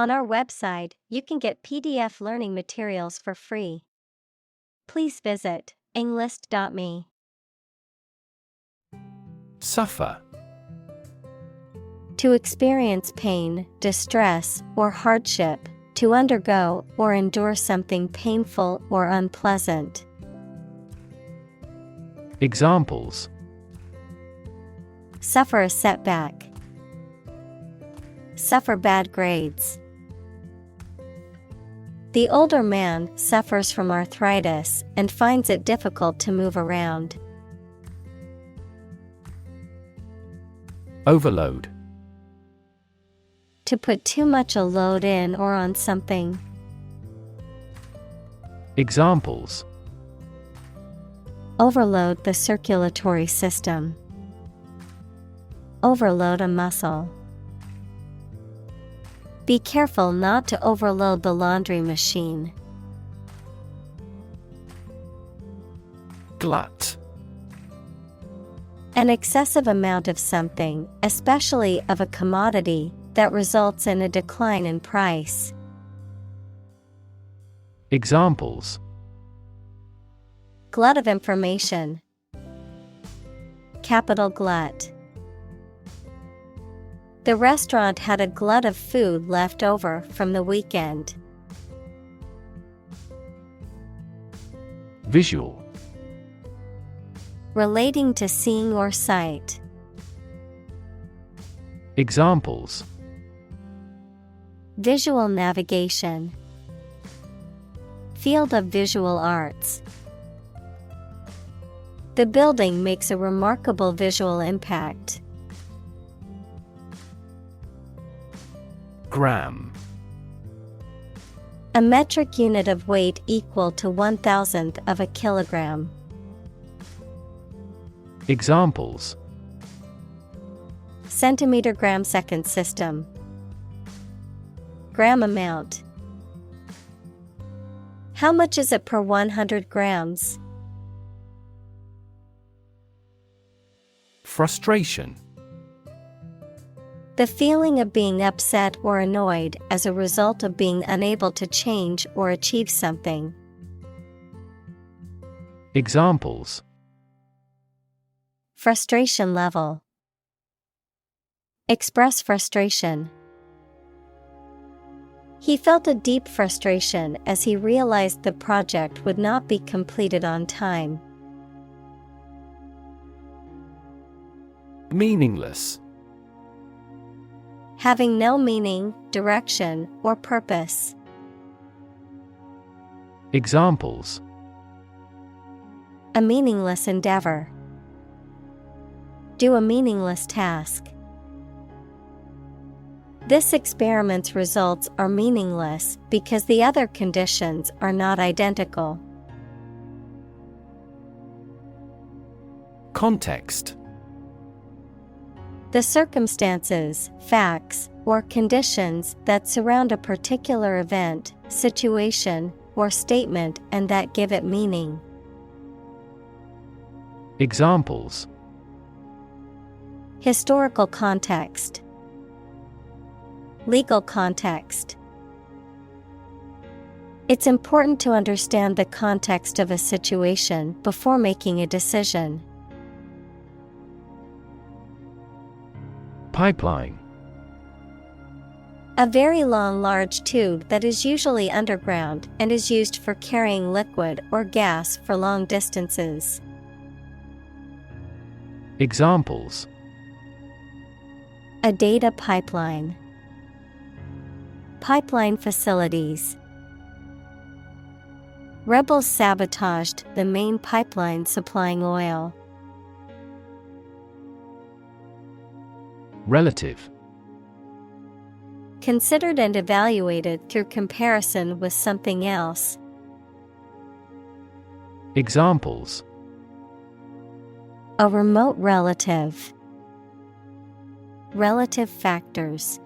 On our website, you can get PDF learning materials for free. Please visit englist.me. Suffer. To experience pain, distress, or hardship, to undergo or endure something painful or unpleasant. Examples: Suffer a setback. Suffer bad grades. The older man suffers from arthritis and finds it difficult to move around. Overload. To put too much a load in or on something. Examples: Overload the circulatory system. Overload a muscle. Be careful not to overload the laundry machine. Glut. An excessive amount of something, especially of a commodity, that results in a decline in price. Examples: Glut of information. Capital glut. The restaurant had a glut of food left over from the weekend. Visual. Relating to seeing or sight. Examples: Visual navigation. Field of visual arts. The building makes a remarkable visual impact. Gram. A metric unit of weight equal to 1/1000th of a kilogram. Examples: Centimeter gram second system. Gram amount. How much is it per 100 grams? Frustration. The feeling of being upset or annoyed as a result of being unable to change or achieve something. Examples: Frustration level. Express frustration. He felt a deep frustration as he realized the project would not be completed on time. Meaningless. Having no meaning, direction, or purpose. Examples: A meaningless endeavor. Do a meaningless task. This experiment's results are meaningless because the other conditions are not identical. Context. The circumstances, facts, or conditions that surround a particular event, situation, or statement and that give it meaning. Examples: Historical context. Legal context. It's important to understand the context of a situation before making a decision. Pipeline. A very long, large tube that is usually underground and is used for carrying liquid or gas for long distances. Examples: A data pipeline. Pipeline facilities. Rebels sabotaged the main pipeline supplying oil. Relative. Considered and evaluated through comparison with something else. Examples: A remote relative. Relative factors.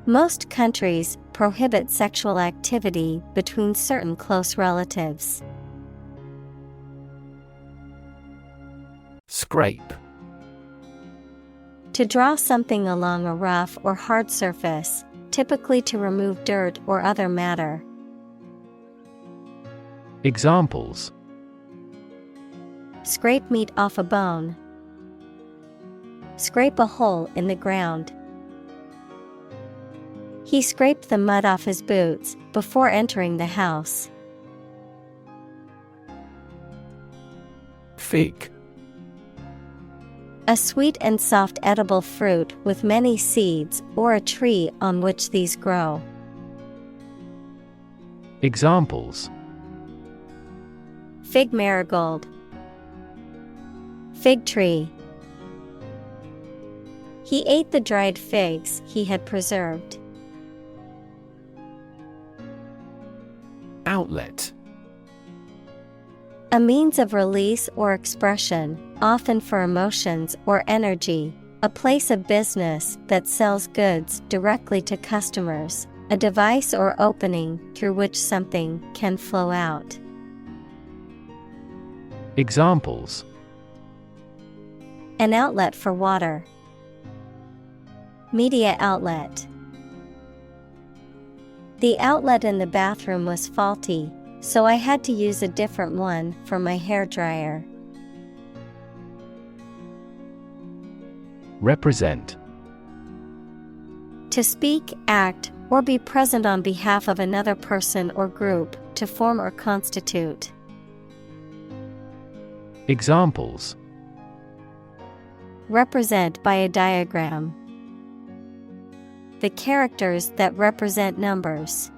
Most countries prohibit sexual activity between certain close relatives. Scrape. To draw something along a rough or hard surface, typically to remove dirt or other matter. Examples: Scrape meat off a bone. Scrape a hole in the ground. He scraped the mud off his boots before entering the house. Fig. A sweet and soft edible fruit with many seeds, or a tree on which these grow. Examples: Fig marigold. Fig tree. He ate the dried figs he had preserved. Outlet. A means of release or expression, often for emotions or energy. A place of business that sells goods directly to customers. A device or opening through which something can flow out. Examples: An outlet for water. Media outlet. The outlet in the bathroom was faulty, so I had to use a different one for my hairdryer. Represent. To speak, act, or be present on behalf of another person or group, to form or constitute. Examples: Represent by a diagram. The characters that represent numbers.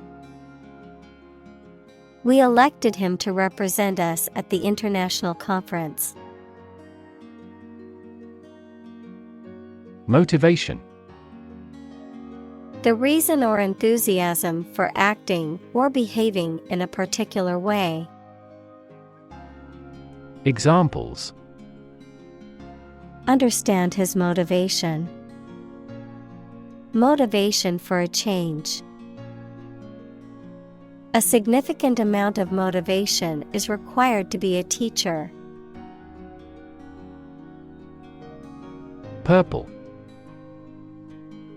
We elected him to represent us at the international conference. Motivation. The reason or enthusiasm for acting or behaving in a particular way. Examples: Understand his motivation. Motivation for a change. A significant amount of motivation is required to be a teacher. Purple.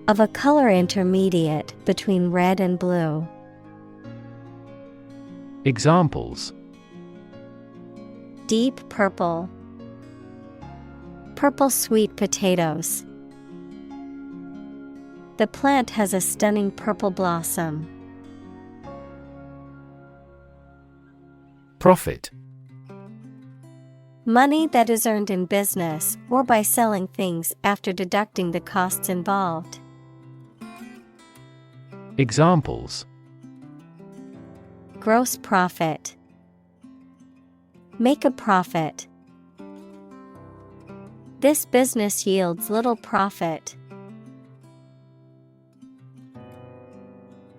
Of a color intermediate between red and blue. Examples: Deep purple. Purple sweet potatoes. The plant has a stunning purple blossom. Profit. Money that is earned in business or by selling things after deducting the costs involved. Examples: Gross profit. Make a profit. This business yields little profit.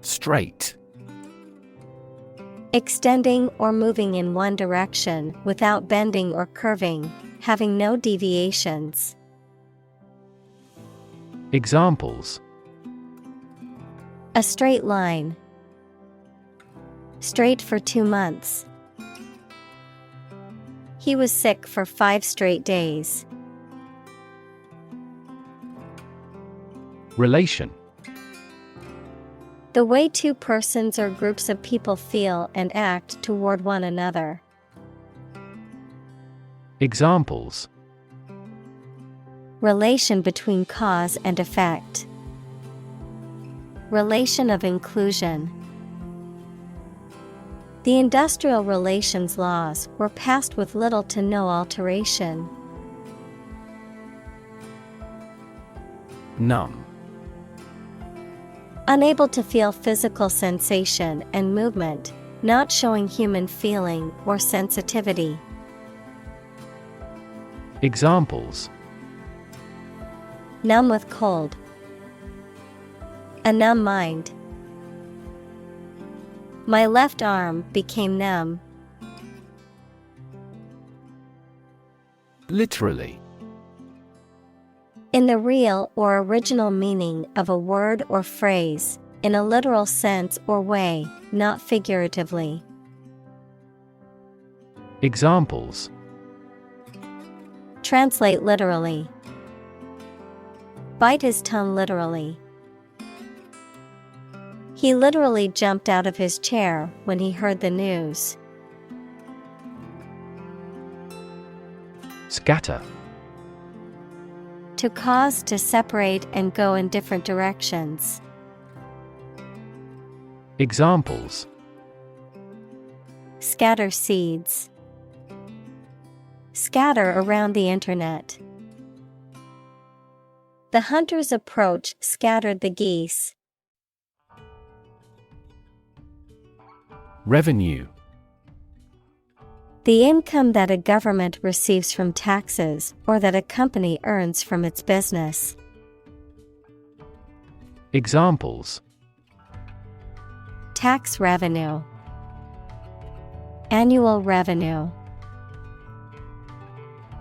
Straight. Extending or moving in one direction without bending or curving, having no deviations. Examples: A straight line. Straight for 2 months. He was sick for 5 straight days. Relation. The way two persons or groups of people feel and act toward one another. Examples: Relation between cause and effect. Relation of inclusion. The industrial relations laws were passed with little to no alteration. Numb. Unable to feel physical sensation and movement, not showing human feeling or sensitivity. Examples: Numb with cold. A numb mind. My left arm became numb. Literally. In the real or original meaning of a word or phrase, in a literal sense or way, not figuratively. Examples: Translate literally. Bite his tongue literally. He literally jumped out of his chair when he heard the news. Scatter. To cause to separate and go in different directions. Examples: Scatter seeds. Scatter around the internet. The hunter's approach scattered the geese. Revenue. The income that a government receives from taxes or that a company earns from its business. Examples: Tax revenue. Annual revenue.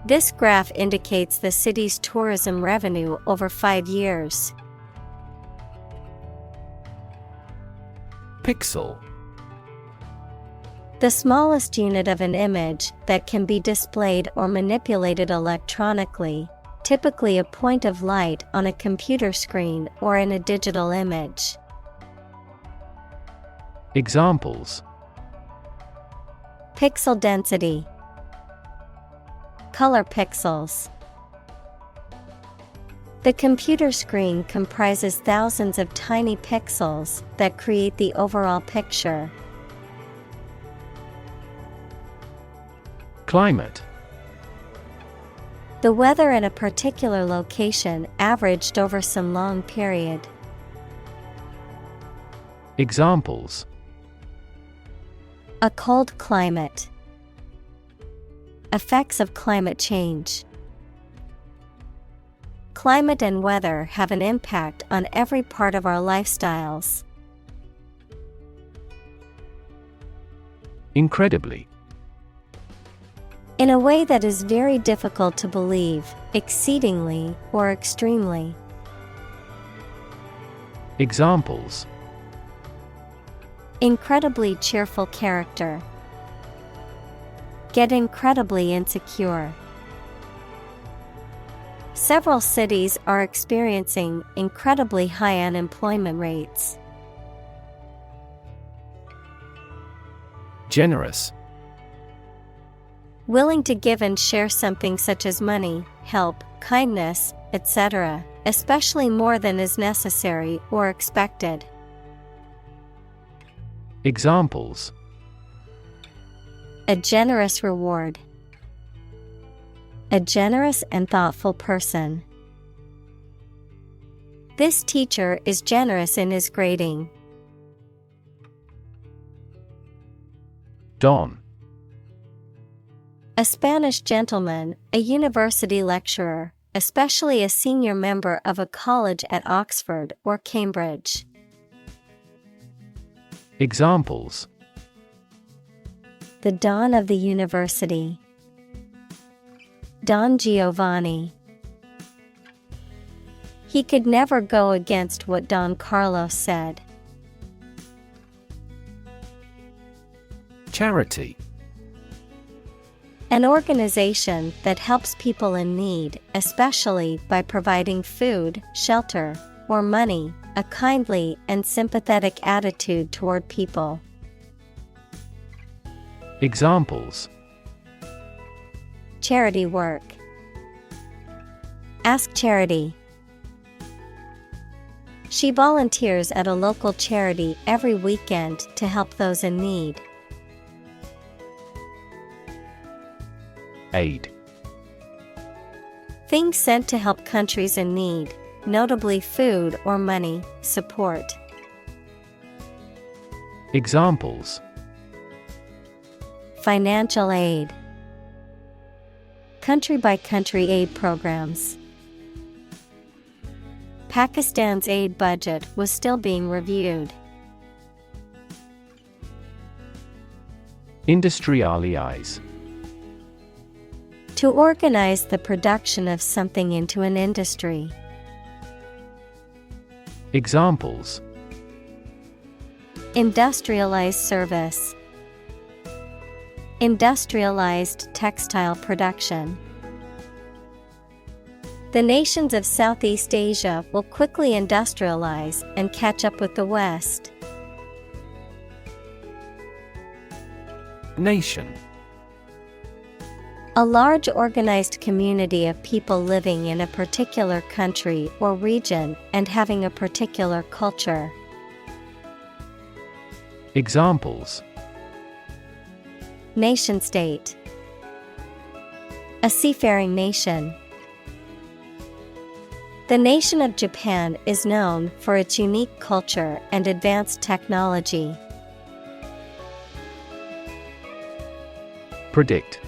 This graph indicates the city's tourism revenue over 5 years. Pixel. The smallest unit of an image that can be displayed or manipulated electronically, typically a point of light on a computer screen or in a digital image. Examples: Pixel density. Color pixels. The computer screen comprises thousands of tiny pixels that create the overall picture. Climate. The weather in a particular location averaged over some long period. Examples: A cold climate. Effects of climate change. Climate and weather have an impact on every part of our lifestyles. Incredibly. In a way that is very difficult to believe, exceedingly, or extremely. Examples: Incredibly cheerful character. Get incredibly insecure. Several cities are experiencing incredibly high unemployment rates. Generous. Willing to give and share something such as money, help, kindness, etc., especially more than is necessary or expected. Examples: A generous reward. A generous and thoughtful person. This teacher is generous in his grading. Don. A Spanish gentleman, a university lecturer, especially a senior member of a college at Oxford or Cambridge. Examples: The Don of the University. Don Giovanni. He could never go against what Don Carlos said. Charity. An organization that helps people in need, especially by providing food, shelter, or money, a kindly and sympathetic attitude toward people. Examples: Charity work. Ask Charity. She volunteers at a local charity every weekend to help those in need. Aid. Things sent to help countries in need, notably food or money, support. Examples: Financial aid. Country-by-country aid programs. Pakistan's aid budget was still being reviewed. Industrialize. To organize the production of something into an industry. Examples: Industrialized service. Industrialized textile production. The nations of Southeast Asia will quickly industrialize and catch up with the West. Nation. A large organized community of people living in a particular country or region and having a particular culture. Examples: Nation-state. A seafaring nation. The nation of Japan is known for its unique culture and advanced technology. Predict.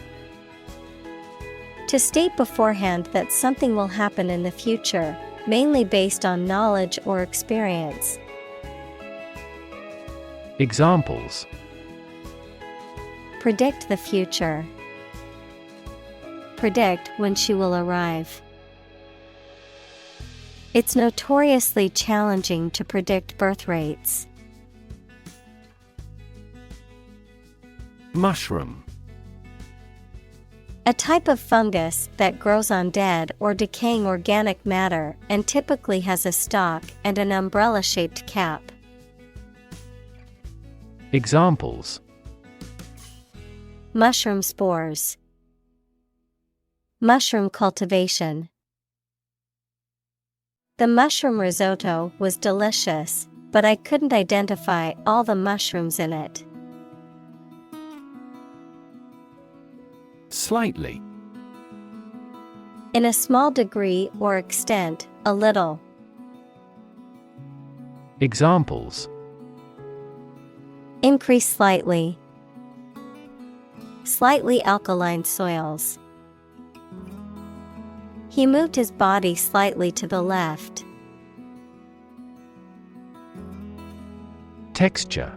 To state beforehand that something will happen in the future, mainly based on knowledge or experience. Examples: Predict the future. Predict when she will arrive. It's notoriously challenging to predict birth rates. Mushroom. A type of fungus that grows on dead or decaying organic matter and typically has a stalk and an umbrella-shaped cap. Examples: Mushroom spores. Mushroom cultivation. The mushroom risotto was delicious, but I couldn't identify all the mushrooms in it. Slightly. In a small degree or extent, a little. Examples: Increase slightly. Slightly alkaline soils. He moved his body slightly to the left. Texture.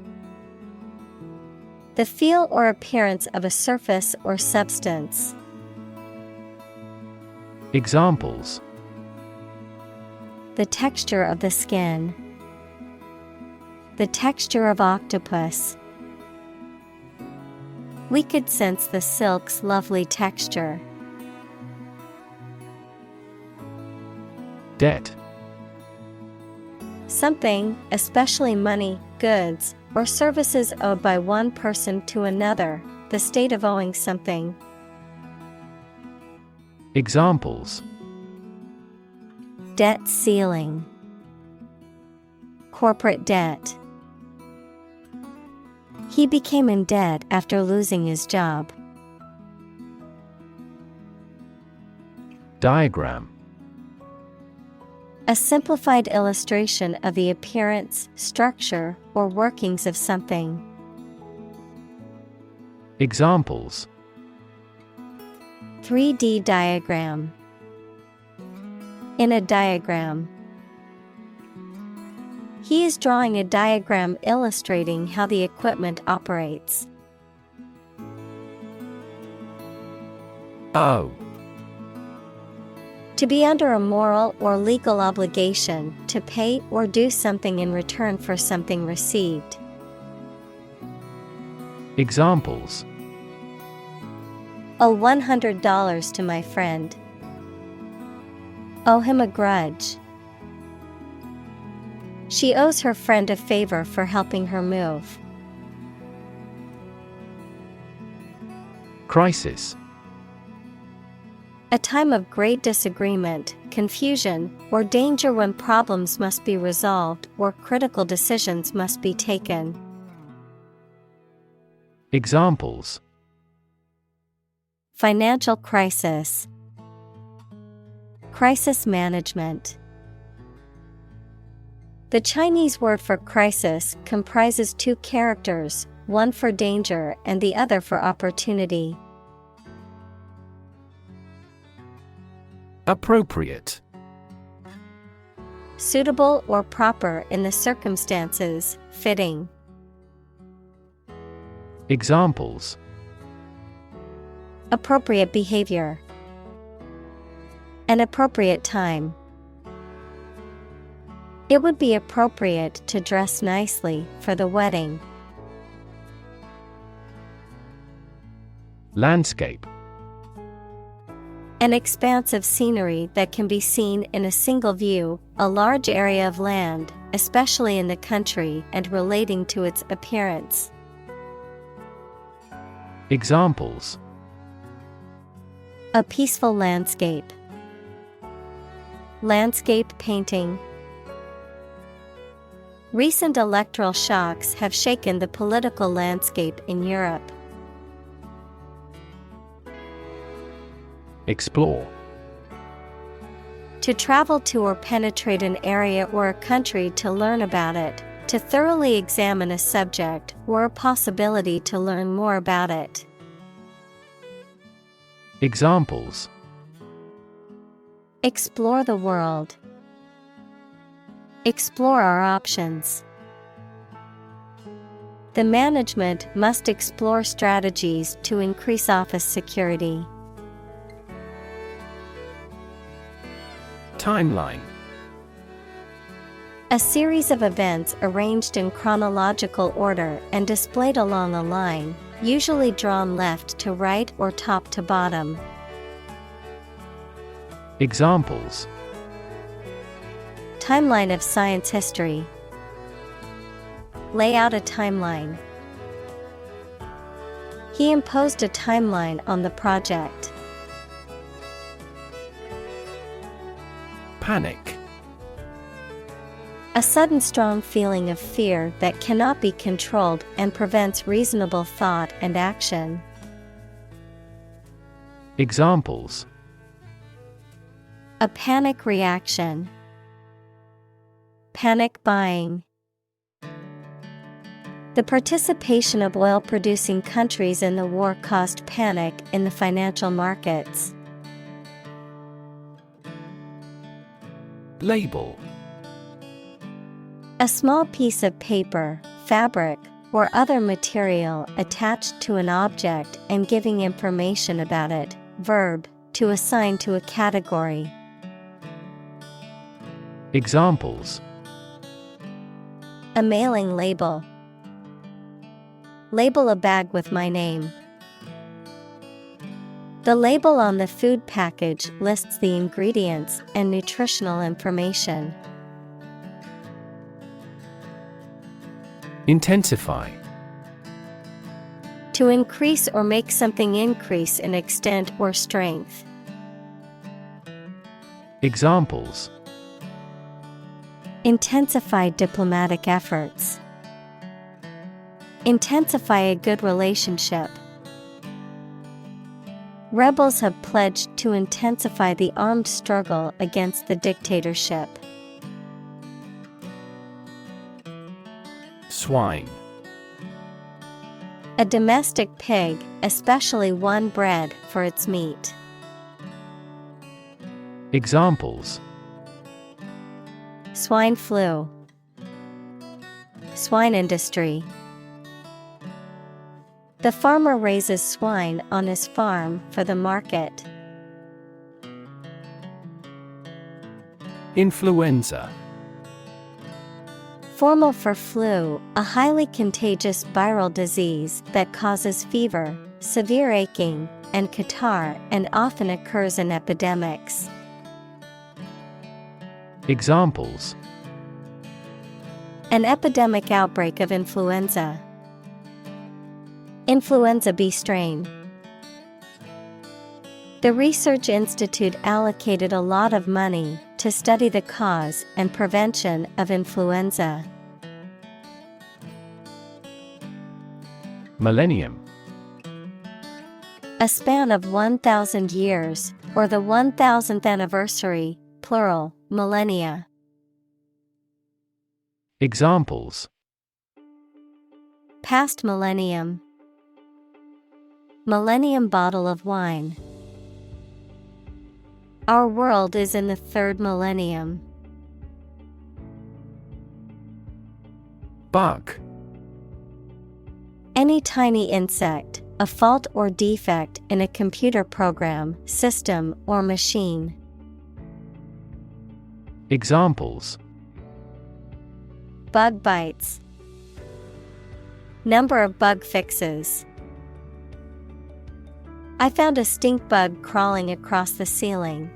The feel or appearance of a surface or substance. Examples: The texture of the skin. The texture of octopus. We could sense the silk's lovely texture. Debt. Something, especially money, goods, or services owed by one person to another, the state of owing something. Examples: Debt ceiling. Corporate debt. He became in debt after losing his job. Diagram. A simplified illustration of the appearance, structure, or workings of something. Examples: 3D diagram. In a diagram. He is drawing a diagram illustrating how the equipment operates. Oh. To be under a moral or legal obligation to pay or do something in return for something received. Examples: Owe $100 to my friend. Owe him a grudge. She owes her friend a favor for helping her move. Crisis. A time of great disagreement, confusion, or danger when problems must be resolved or critical decisions must be taken. Examples: Financial crisis. Crisis management. The Chinese word for crisis comprises two characters, one for danger and the other for opportunity. Appropriate. Suitable or proper in the circumstances, fitting. Examples: Appropriate behavior. An appropriate time. It would be appropriate to dress nicely for the wedding. Landscape. An expanse of scenery that can be seen in a single view, a large area of land, especially in the country and relating to its appearance. Examples: A peaceful landscape. Landscape painting. Recent electoral shocks have shaken the political landscape in Europe. Explore. To travel to or penetrate an area or a country to learn about it, to thoroughly examine a subject or a possibility to learn more about it. Examples: Explore the world. Explore our options. The management must explore strategies to increase office security. Timeline. A series of events arranged in chronological order and displayed along a line, usually drawn left to right or top to bottom. Examples: Timeline of science history. Lay out a timeline. He imposed a timeline on the project. Panic. A sudden strong feeling of fear that cannot be controlled and prevents reasonable thought and action. Examples: A panic reaction. Panic buying. The participation of oil-producing countries in the war caused panic in the financial markets. Label. A small piece of paper, fabric, or other material attached to an object and giving information about it. Verb, to assign to a category. Examples: A mailing label. Label a bag with my name. The label on the food package lists the ingredients and nutritional information. Intensify. To increase or make something increase in extent or strength. Examples: Intensify diplomatic efforts. Intensify a good relationship. Rebels have pledged to intensify the armed struggle against the dictatorship. Swine. A domestic pig, especially one bred for its meat. Examples: Swine flu. Swine industry. The farmer raises swine on his farm for the market. Influenza. Formal for flu, a highly contagious viral disease that causes fever, severe aching, and catarrh and often occurs in epidemics. Examples: An epidemic outbreak of influenza. Influenza B strain. The research institute allocated a lot of money to study the cause and prevention of influenza. Millennium. A span of 1,000 years, or the 1,000th anniversary, plural, millennia. Examples: Past millennium. Millennium bottle of wine. Our world is in the third millennium. Bug. Any tiny insect, a fault or defect in a computer program, system, or machine. Examples: Bug bites. Number of bug fixes. I found a stink bug crawling across the ceiling.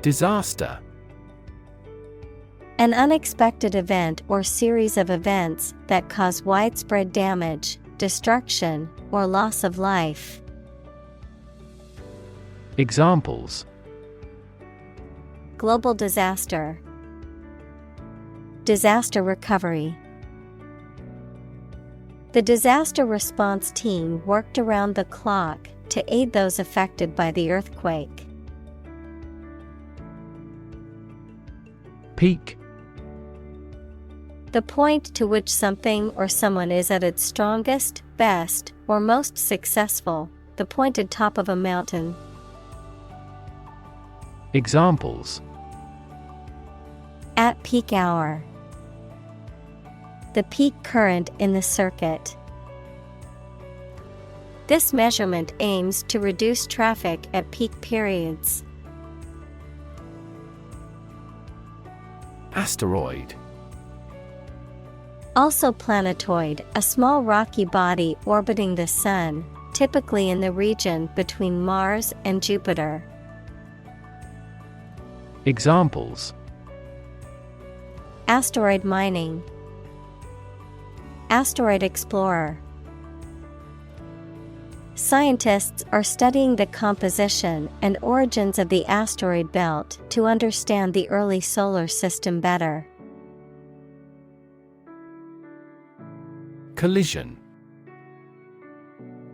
Disaster. An unexpected event or series of events that cause widespread damage, destruction, or loss of life. Examples: Global disaster. Disaster recovery. The disaster response team worked around the clock to aid those affected by the earthquake. Peak. The point to which something or someone is at its strongest, best, or most successful, the pointed top of a mountain. Examples: At peak hour. The peak current in the circuit. This measurement aims to reduce traffic at peak periods. Asteroid. Also planetoid, a small rocky body orbiting the Sun, typically in the region between Mars and Jupiter. Examples: Asteroid mining. Asteroid explorer. Scientists are studying the composition and origins of the asteroid belt to understand the early solar system better. Collision.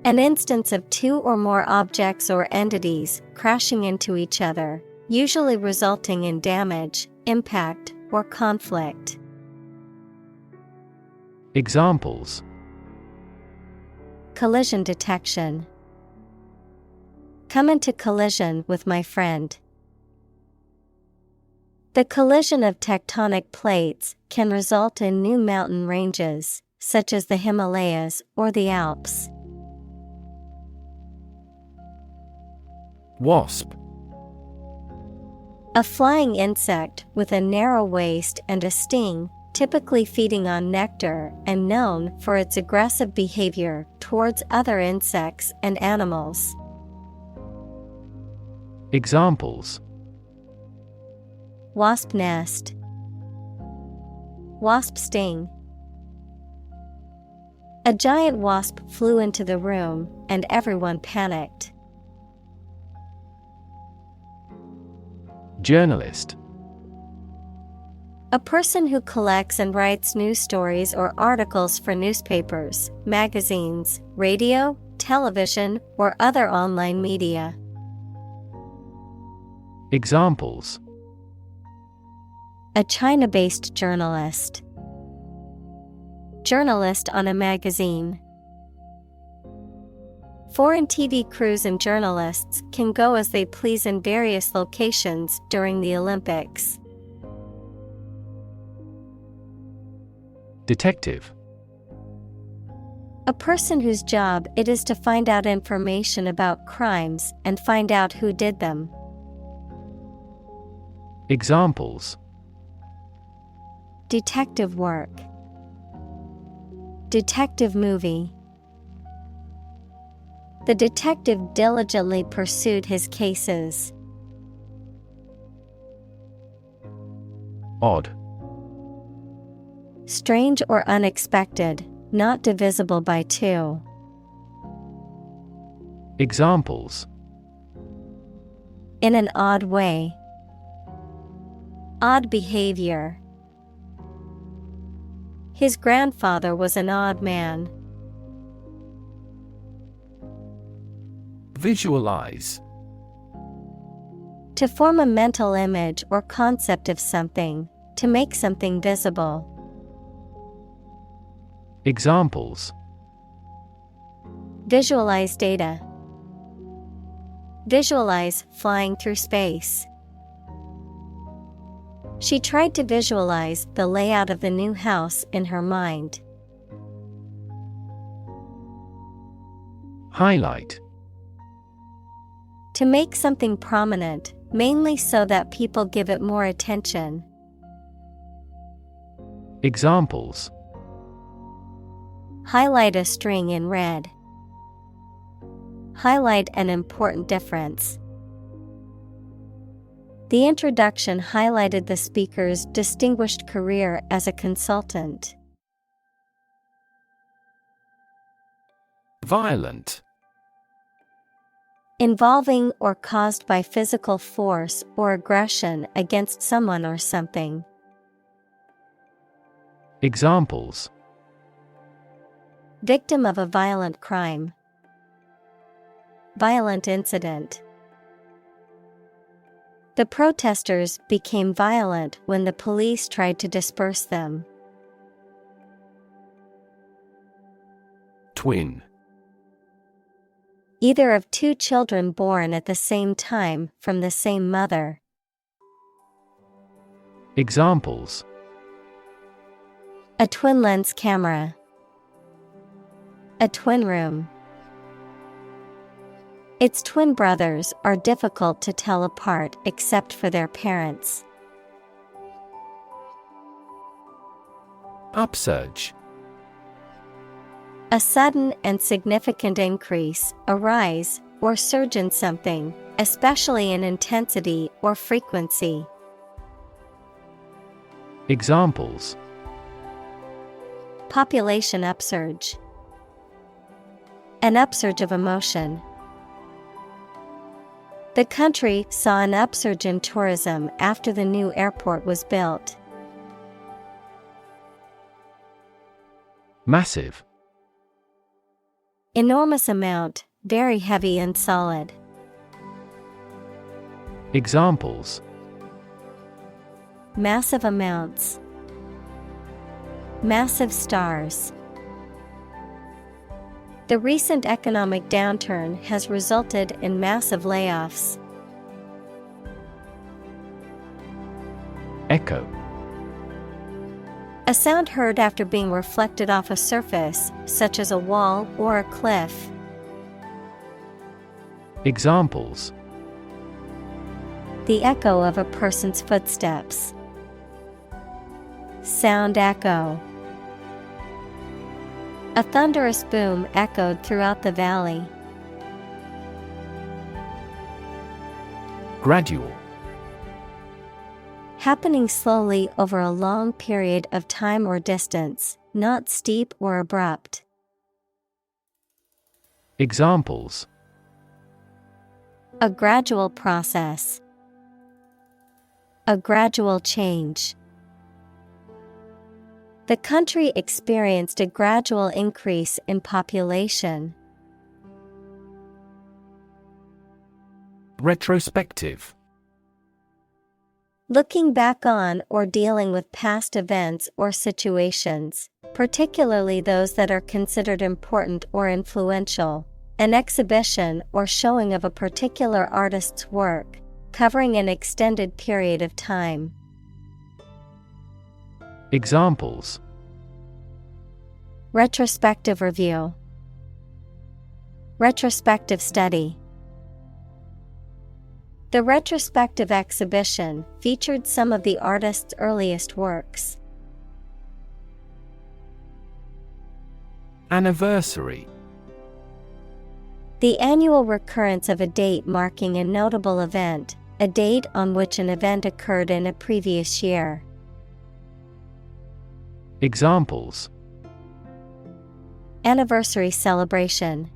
An instance of two or more objects or entities crashing into each other, usually resulting in damage, impact, or conflict. Examples: Collision detection. Come into collision with my friend. The collision of tectonic plates can result in new mountain ranges, such as the Himalayas or the Alps. Wasp. A flying insect with a narrow waist and a sting, typically feeding on nectar and known for its aggressive behavior towards other insects and animals. Examples: Wasp nest. Wasp sting. A giant wasp flew into the room, and everyone panicked. Journalist. A person who collects and writes news stories or articles for newspapers, magazines, radio, television, or other online media. Examples: A China-based journalist. Journalist on a magazine. Foreign TV crews and journalists can go as they please in various locations during the Olympics. Detective. A person whose job it is to find out information about crimes and find out who did them. Examples: Detective work. Detective movie. The detective diligently pursued his cases. Odd. Strange or unexpected, not divisible by two. Examples: In an odd way. Odd behavior. His grandfather was an odd man. Visualize. To form a mental image or concept of something, to make something visible. Examples: Visualize data. Visualize flying through space. She tried to visualize the layout of the new house in her mind. Highlight. To make something prominent, mainly so that people give it more attention. Examples: Highlight a string in red. Highlight an important difference. The introduction highlighted the speaker's distinguished career as a consultant. Violent. Involving or caused by physical force or aggression against someone or something. Examples: Victim of a violent crime. Violent incident. The protesters became violent when the police tried to disperse them. Twin. Either of two children born at the same time from the same mother. Examples: A twin lens camera. A twin room. Its twin brothers are difficult to tell apart except for their parents. Upsurge. A sudden and significant increase, a rise, or surge in something, especially in intensity or frequency. Examples: Population upsurge. An upsurge of emotion. The country saw an upsurge in tourism after the new airport was built. Massive. Enormous amount, very heavy and solid. Examples: Massive amounts. Massive stars. The recent economic downturn has resulted in massive layoffs. Echo. A sound heard after being reflected off a surface, such as a wall or a cliff. Examples: The echo of a person's footsteps. Sound echo. A thunderous boom echoed throughout the valley. Gradual. Happening slowly over a long period of time or distance, not steep or abrupt. Examples: A gradual process. A gradual change. The country experienced a gradual increase in population. Retrospective. Looking back on or dealing with past events or situations, particularly those that are considered important or influential. An exhibition or showing of a particular artist's work, covering an extended period of time. Examples: Retrospective review. Retrospective study. The retrospective exhibition featured some of the artist's earliest works. Anniversary. The annual recurrence of a date marking a notable event, a date on which an event occurred in a previous year. Examples: Anniversary celebration.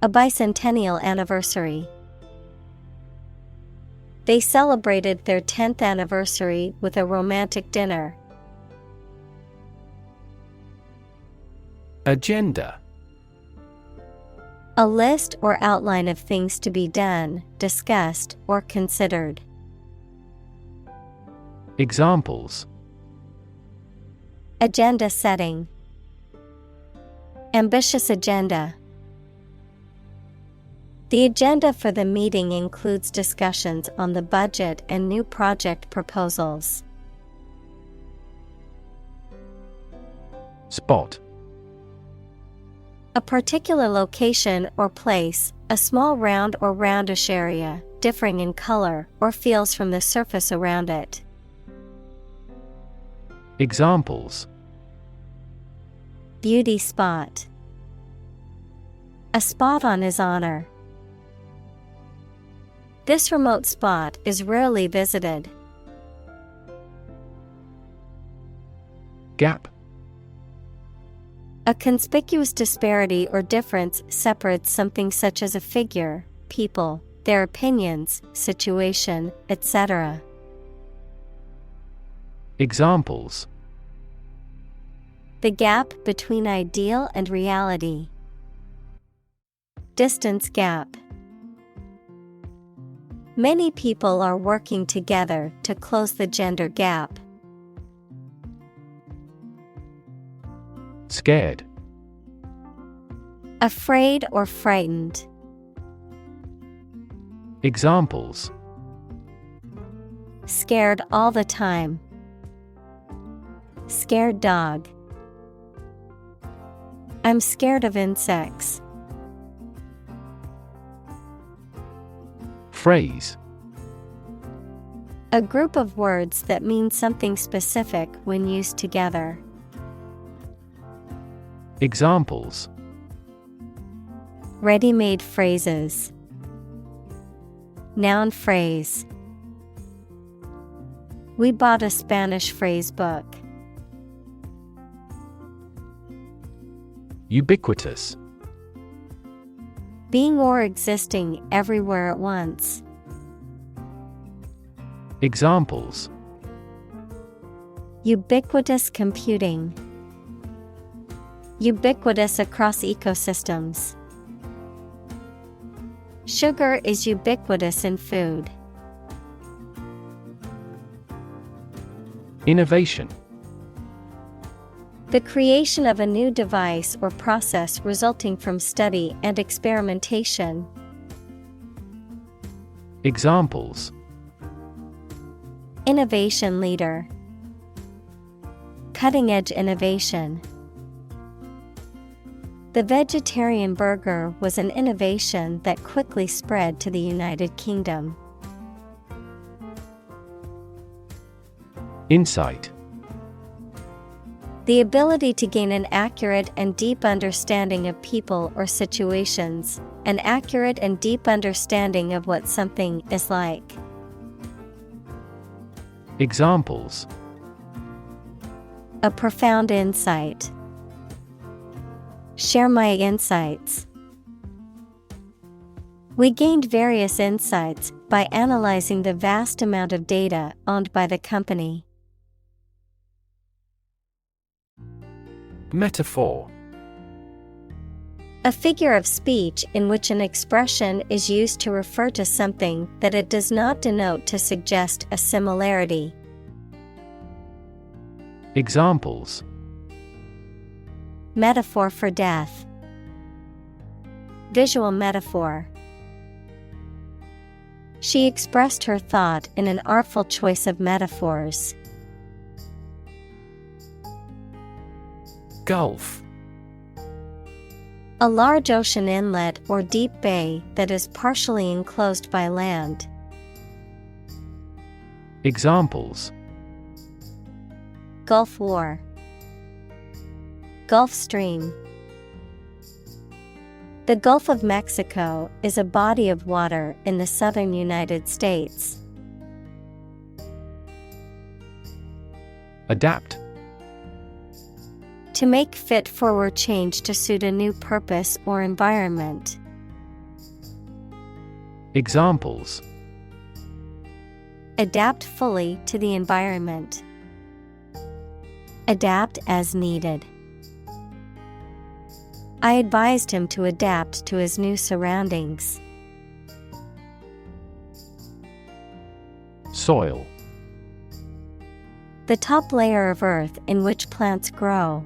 A bicentennial anniversary. They celebrated their 10th anniversary with a romantic dinner. Agenda. A list or outline of things to be done, discussed, or considered. Examples: Agenda setting. Ambitious agenda. The agenda for the meeting includes discussions on the budget and new project proposals. Spot. A particular location or place, a small round or roundish area, differing in color or feels from the surface around it. Examples: Beauty spot. A spot on his honor. This remote spot is rarely visited. Gap. A conspicuous disparity or difference separates something such as a figure, people, their opinions, situation, etc. Examples: The gap between ideal and reality. Distance gap. Many people are working together to close the gender gap. Scared. Afraid or frightened. Examples: Scared all the time. Scared dog. I'm scared of insects. Phrase. A group of words that mean something specific when used together. Examples: Ready-made phrases. Noun phrase. We bought a Spanish phrase book. Ubiquitous. Being or existing everywhere at once. Examples: Ubiquitous computing. Ubiquitous across ecosystems. Sugar is ubiquitous in food. Innovation. The creation of a new device or process resulting from study and experimentation. Examples: Innovation leader. Cutting-edge innovation. The vegetarian burger was an innovation that quickly spread to the United Kingdom. Insight. The ability to gain an accurate and deep understanding of people or situations, an accurate and deep understanding of what something is like. Examples: A profound insight. Share my insights. We gained various insights by analyzing the vast amount of data owned by the company. Metaphor. A figure of speech in which an expression is used to refer to something that it does not denote to suggest a similarity. Examples: Metaphor for death. Visual metaphor. She expressed her thought in an artful choice of metaphors. Gulf. A large ocean inlet or deep bay that is partially enclosed by land. Examples: Gulf War. Gulf Stream. The Gulf of Mexico is a body of water in the southern United States. Adapt. To make fit for or change to suit a new purpose or environment. Examples: Adapt fully to the environment. Adapt as needed. I advised him to adapt to his new surroundings. Soil. The top layer of earth in which plants grow.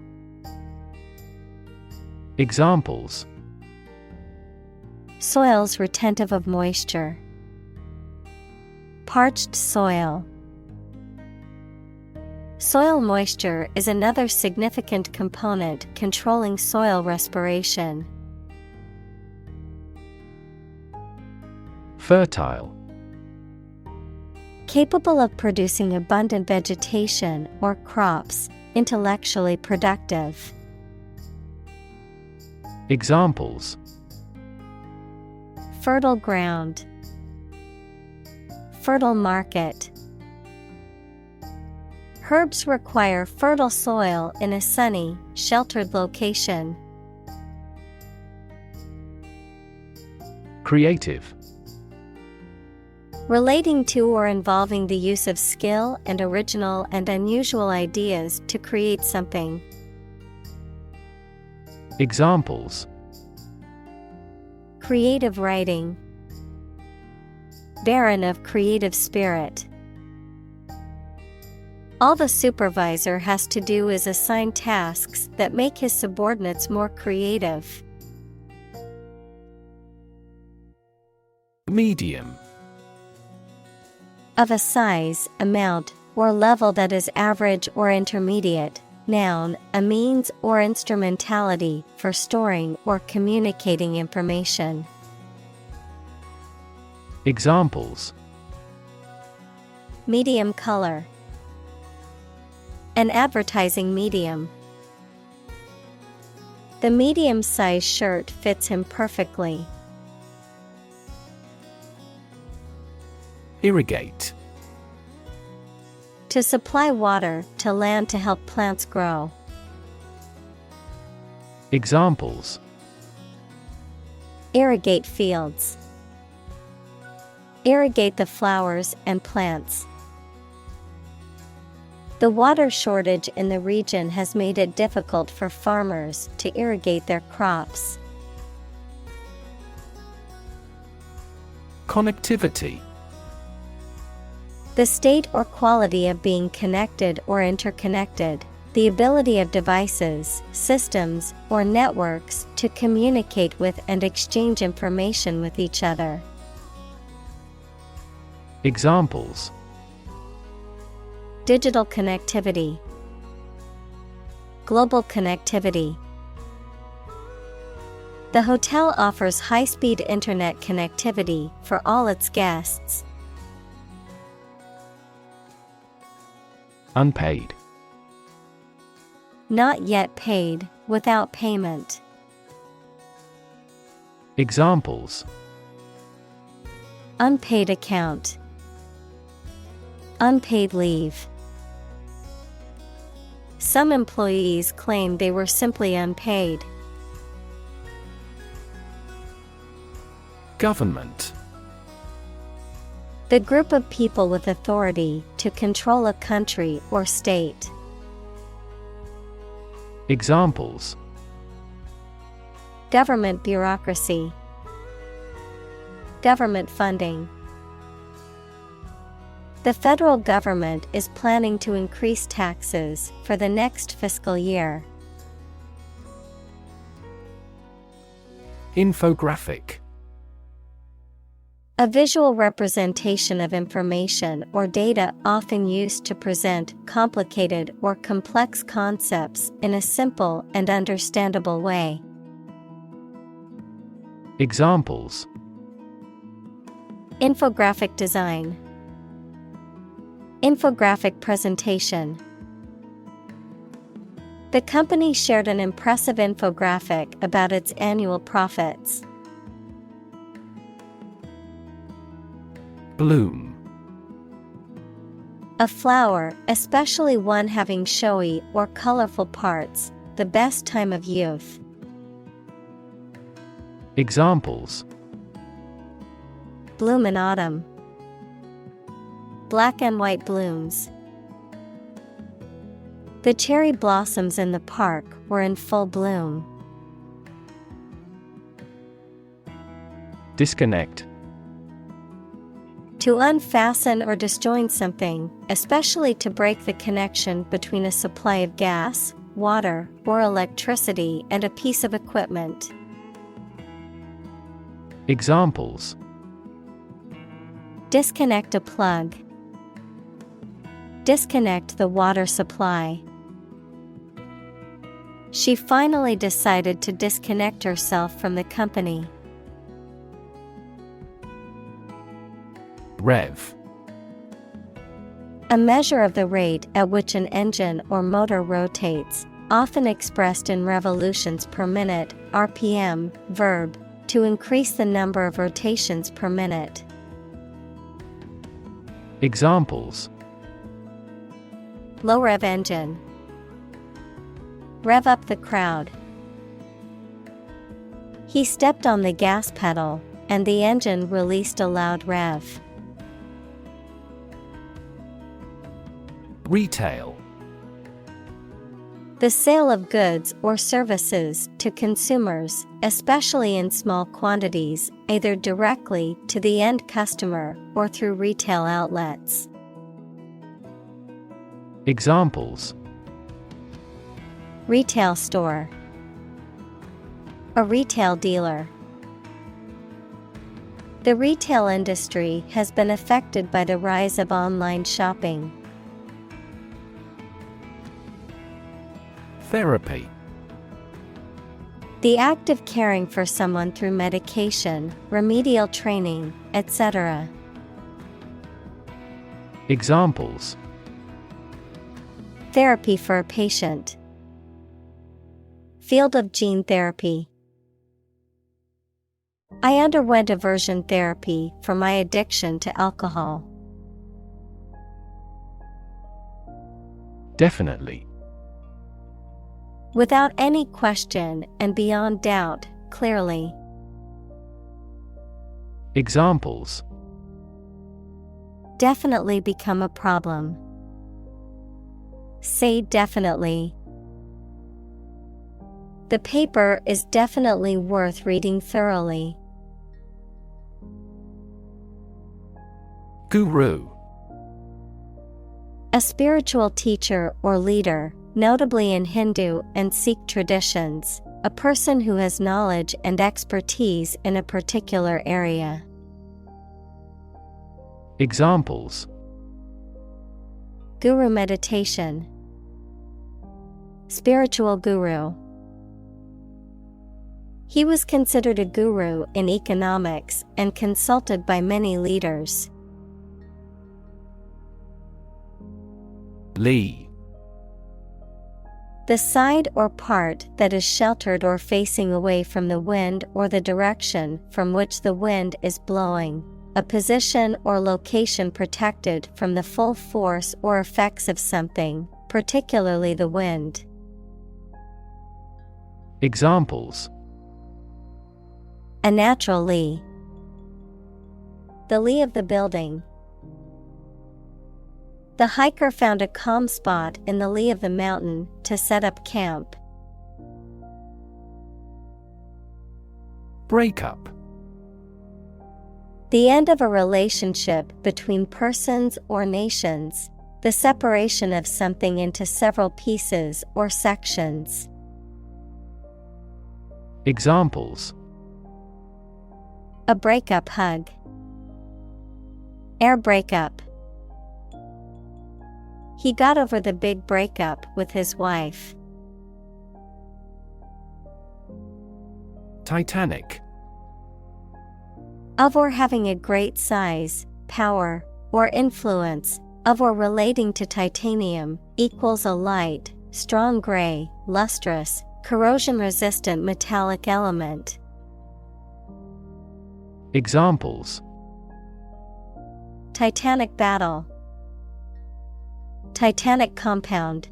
Examples: Soils retentive of moisture. Parched soil. Soil moisture is another significant component controlling soil respiration. Fertile. Capable of producing abundant vegetation or crops, intellectually productive. Examples: fertile ground, fertile market. Herbs require fertile soil in a sunny, sheltered location. Creative. Relating to or involving the use of skill and original and unusual ideas to create something. Examples: creative writing, barren of creative spirit. All the supervisor has to do is assign tasks that make his subordinates more creative. Medium. Of a size, amount, or level that is average or intermediate. Noun, a means or instrumentality for storing or communicating information. Examples: medium color, an advertising medium. The medium-sized shirt fits him perfectly. Irrigate. To supply water to land to help plants grow. Examples: irrigate fields, irrigate the flowers and plants. The water shortage in the region has made it difficult for farmers to irrigate their crops. Connectivity. The state or quality of being connected or interconnected, the ability of devices, systems, or networks to communicate with and exchange information with each other. Examples: digital connectivity, global connectivity. The hotel offers high-speed internet connectivity for all its guests. Unpaid. Not yet paid, without payment. Examples: unpaid account, unpaid leave. Some employees claim they were simply unpaid. Government. The group of people with authority to control a country or state. Examples: government bureaucracy, government funding. The federal government is planning to increase taxes for the next fiscal year. Infographic. A visual representation of information or data often used to present complicated or complex concepts in a simple and understandable way. Examples: infographic design, infographic presentation. The company shared an impressive infographic about its annual profits. Bloom. A flower, especially one having showy or colorful parts, the best time of youth. Examples: bloom in autumn, black and white blooms. The cherry blossoms in the park were in full bloom. Disconnect. To unfasten or disjoin something, especially to break the connection between a supply of gas, water, or electricity and a piece of equipment. Examples: disconnect a plug, disconnect the water supply. She finally decided to disconnect herself from the company. Rev. A measure of the rate at which an engine or motor rotates, often expressed in revolutions per minute, RPM, verb, to increase the number of rotations per minute. Examples: Low rev engine. Rev up the crowd. He stepped on the gas pedal, and the engine released a loud rev. Retail. The sale of goods or services to consumers, especially in small quantities, either directly to the end customer or through retail outlets. Examples: Retail store. A retail dealer. The retail industry has been affected by the rise of online shopping. Therapy. The act of caring for someone through medication, remedial training, etc. Examples: Therapy for a patient. Field of gene therapy. I underwent aversion therapy for my addiction to alcohol. Definitely. Without any question and beyond doubt, clearly. Examples: Definitely become a problem. Say definitely. The paper is definitely worth reading thoroughly. Guru. A spiritual teacher or leader, notably in Hindu and Sikh traditions, a person who has knowledge and expertise in a particular area. Examples: Guru meditation. Spiritual guru. He was considered a guru in economics and consulted by many leaders. Lee. The side or part that is sheltered or facing away from the wind or the direction from which the wind is blowing. A position or location protected from the full force or effects of something, particularly the wind. Examples: A natural lee. The lee of the building. The hiker found a calm spot in the lee of the mountain to set up camp. Breakup. The end of a relationship between persons or nations, the separation of something into several pieces or sections. Examples: A breakup hug. Air breakup. He got over the big breakup with his wife. Titanic. Of or having a great size, power, or influence, of or relating to titanium, equals a light, strong gray, lustrous, corrosion-resistant metallic element. Examples: Titanic battle. Titanic compound.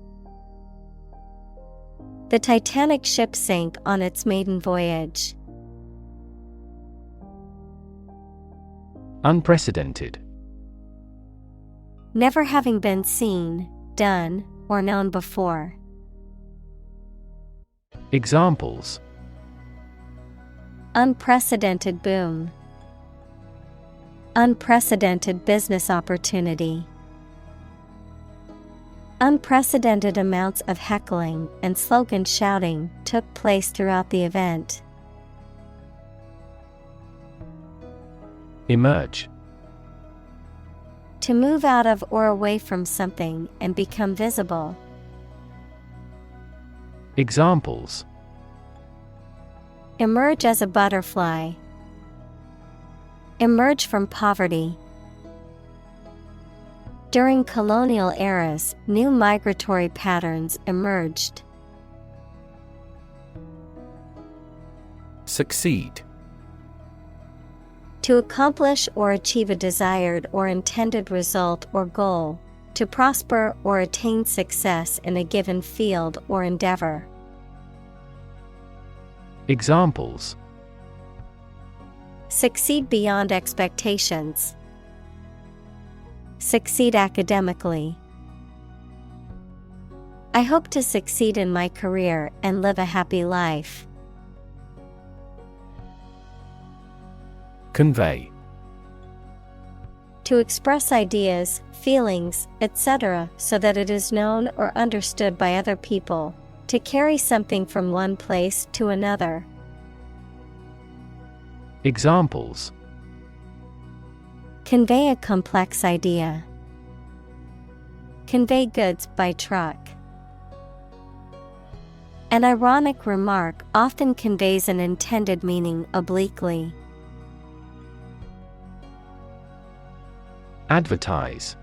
The Titanic ship sank on its maiden voyage. Unprecedented. Never having been seen, done, or known before. Examples: Unprecedented boom. Unprecedented business opportunity. Unprecedented amounts of heckling and slogan shouting took place throughout the event. Emerge. To move out of or away from something and become visible. Examples: Emerge as a butterfly. Emerge from poverty. During colonial eras, new migratory patterns emerged. Succeed. To accomplish or achieve a desired or intended result or goal. To prosper or attain success in a given field or endeavor. Examples: Succeed beyond expectations. Succeed academically. I hope to succeed in my career and live a happy life. Convey. To express ideas, feelings, etc., so that it is known or understood by other people. To carry something from one place to another. Examples: Convey a complex idea. Convey goods by truck. An ironic remark often conveys an intended meaning obliquely. Advertise.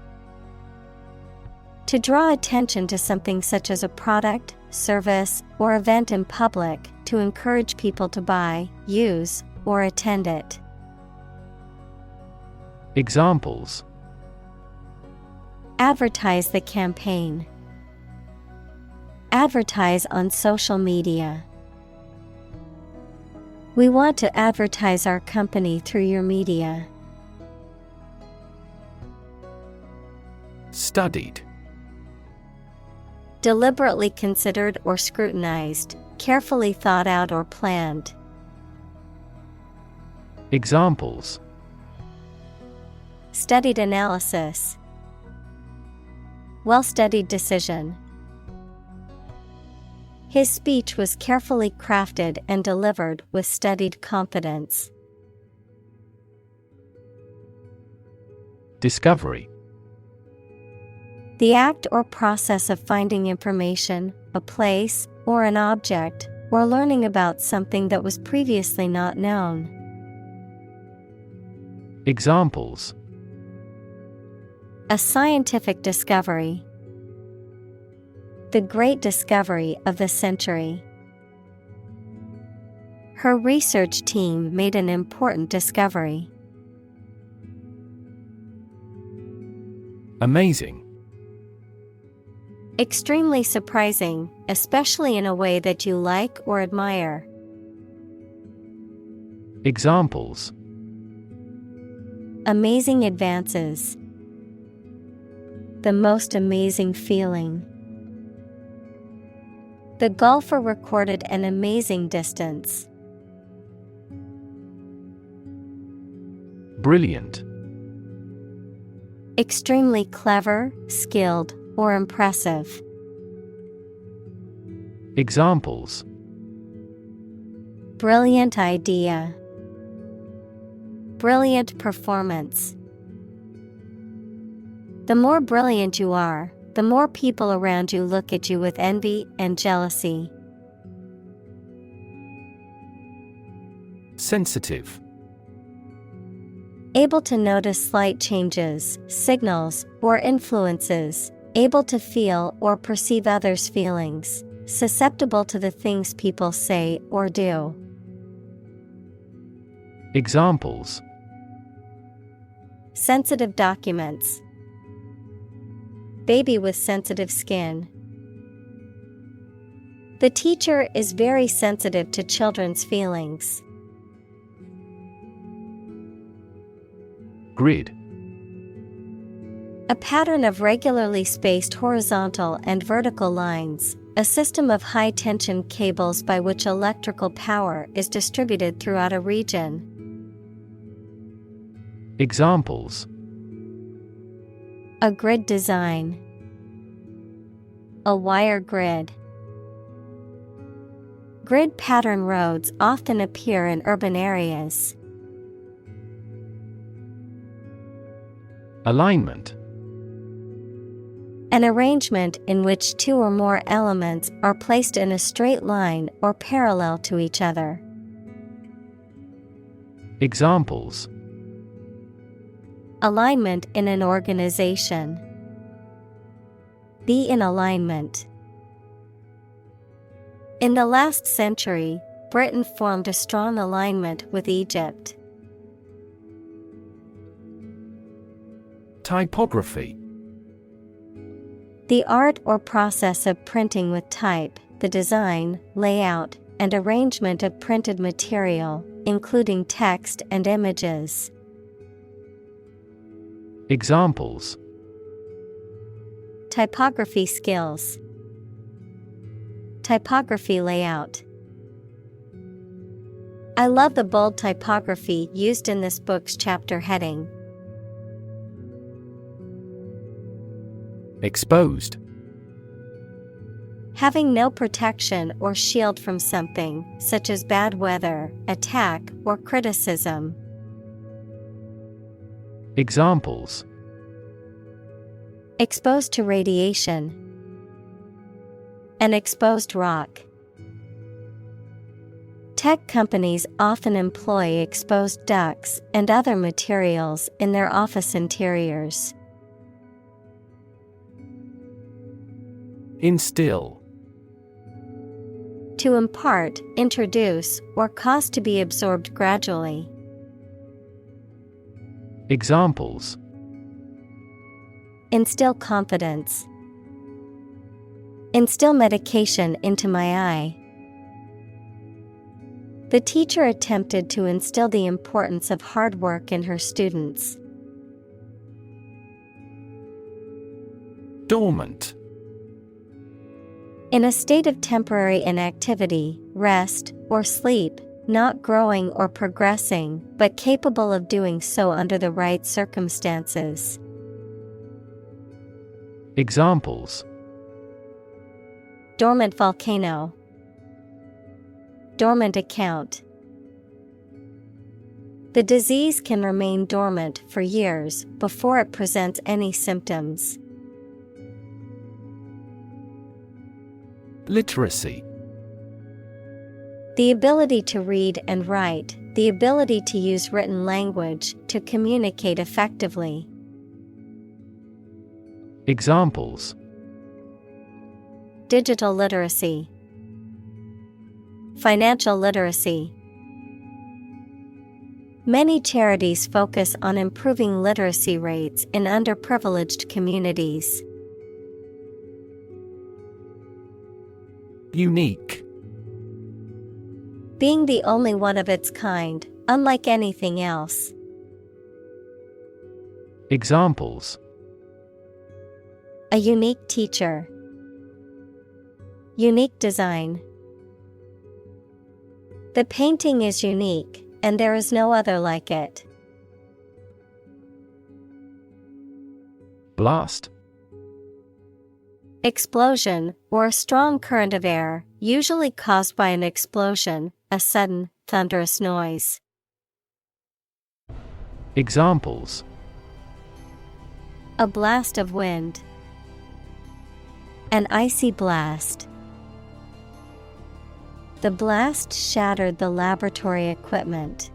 To draw attention to something such as a product, service, or event in public, to encourage people to buy, use, or attend it. Examples: Advertise the campaign. Advertise on social media. We want to advertise our company through your media. Studied. Deliberately considered or scrutinized, carefully thought out or planned. Examples: Studied analysis. Well-studied decision. His speech was carefully crafted and delivered with studied confidence. Discovery. The act or process of finding information, a place, or an object, or learning about something that was previously not known. Examples: A scientific discovery. The great discovery of the century. Her research team made an important discovery. Amazing. Extremely surprising, especially in a way that you like or admire. Examples: Amazing advances. The most amazing feeling. The golfer recorded an amazing distance. Brilliant. Extremely clever, skilled, or impressive. Examples: Brilliant idea. Brilliant performance. The more brilliant you are, the more people around you look at you with envy and jealousy. Sensitive. Able to notice slight changes, signals, or influences. Able to feel or perceive others' feelings. Susceptible to the things people say or do. Examples: Sensitive documents. Baby with sensitive skin. The teacher is very sensitive to children's feelings. Grid. A pattern of regularly spaced horizontal and vertical lines, a system of high-tension cables by which electrical power is distributed throughout a region. Examples: A grid design. A wire grid. Grid pattern roads often appear in urban areas. Alignment. An arrangement in which two or more elements are placed in a straight line or parallel to each other. Examples: Alignment in an organization. Be in alignment. In the last century, Britain formed a strong alignment with Egypt. Typography. The art or process of printing with type, the design, layout, and arrangement of printed material, including text and images. Examples: Typography skills. Typography layout. I love the bold typography used in this book's chapter heading. Exposed. Having no protection or shield from something, such as bad weather, attack, or criticism. Examples: Exposed to radiation. An exposed rock. Tech companies often employ exposed ducts and other materials in their office interiors. Instill. To impart, introduce, or cause to be absorbed gradually. Examples: Instill confidence. Instill medication into my eye. The teacher attempted to instill the importance of hard work in her students. Dormant. In a state of temporary inactivity, rest, or sleep, not growing or progressing, but capable of doing so under the right circumstances. Examples: Dormant volcano. Dormant account. The disease can remain dormant for years before it presents any symptoms. Literacy. The ability to read and write, the ability to use written language to communicate effectively. Examples: Digital literacy. Financial literacy. Many charities focus on improving literacy rates in underprivileged communities. Unique. Being the only one of its kind, unlike anything else. Examples: A unique teacher. Unique design. The painting is unique, and there is no other like it. Blast. Explosion, or a strong current of air, usually caused by an explosion, a sudden, thunderous noise. Examples: A blast of wind. An icy blast. The blast shattered the laboratory equipment.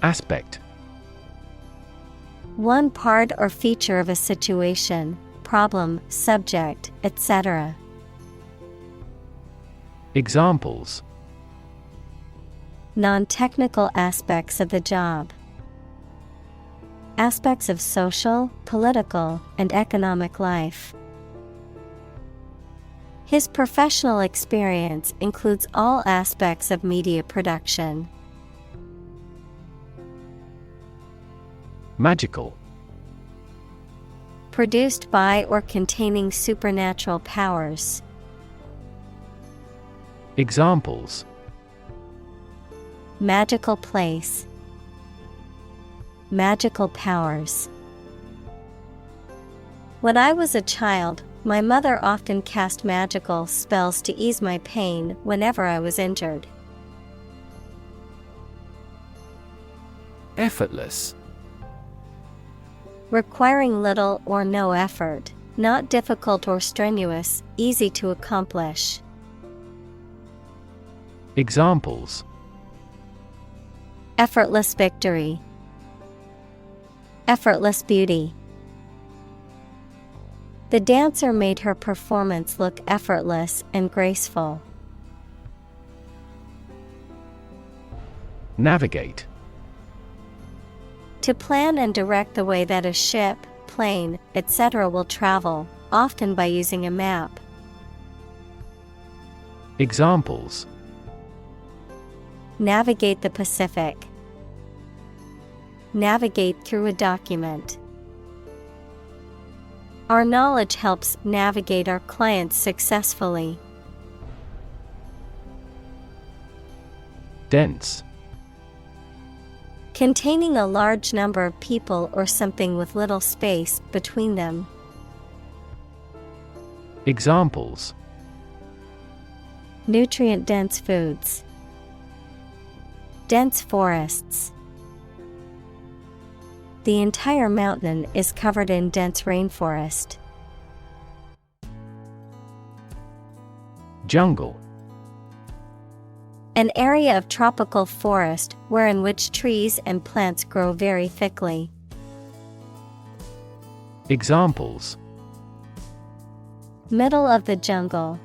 Aspect. One part or feature of a situation, problem, subject, etc. Examples: Non-technical aspects of the job. Aspects of social, political, and economic life. His professional experience includes all aspects of media production. Magical. Produced by or containing supernatural powers. Examples: Magical place. Magical powers. When I was a child, my mother often cast magical spells to ease my pain whenever I was injured. Effortless. Requiring little or no effort, not difficult or strenuous, easy to accomplish. Examples: Effortless victory. Effortless beauty. The dancer made her performance look effortless and graceful. Navigate. To plan and direct the way that a ship, plane, etc. will travel, often by using a map. Examples: Navigate the Pacific. Navigate through a document. Our knowledge helps navigate our clients successfully. Dense. Containing a large number of people or something with little space between them. Examples: Nutrient-dense foods. Dense forests. The entire mountain is covered in dense rainforest. Jungle. An area of tropical forest wherein which trees and plants grow very thickly. Examples: Middle of the jungle.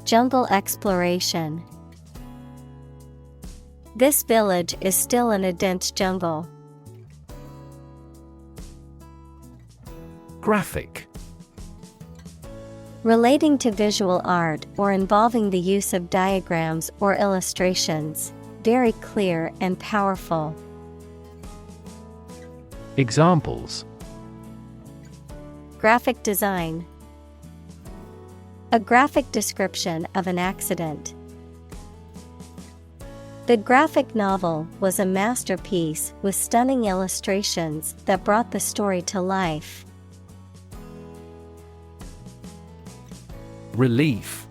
Jungle exploration. This village is still in a dense jungle. Graphic. Relating to visual art or involving the use of diagrams or illustrations, very clear and powerful. Examples: Graphic design. A graphic description of an accident. The graphic novel was a masterpiece with stunning illustrations that brought the story to life. Relief.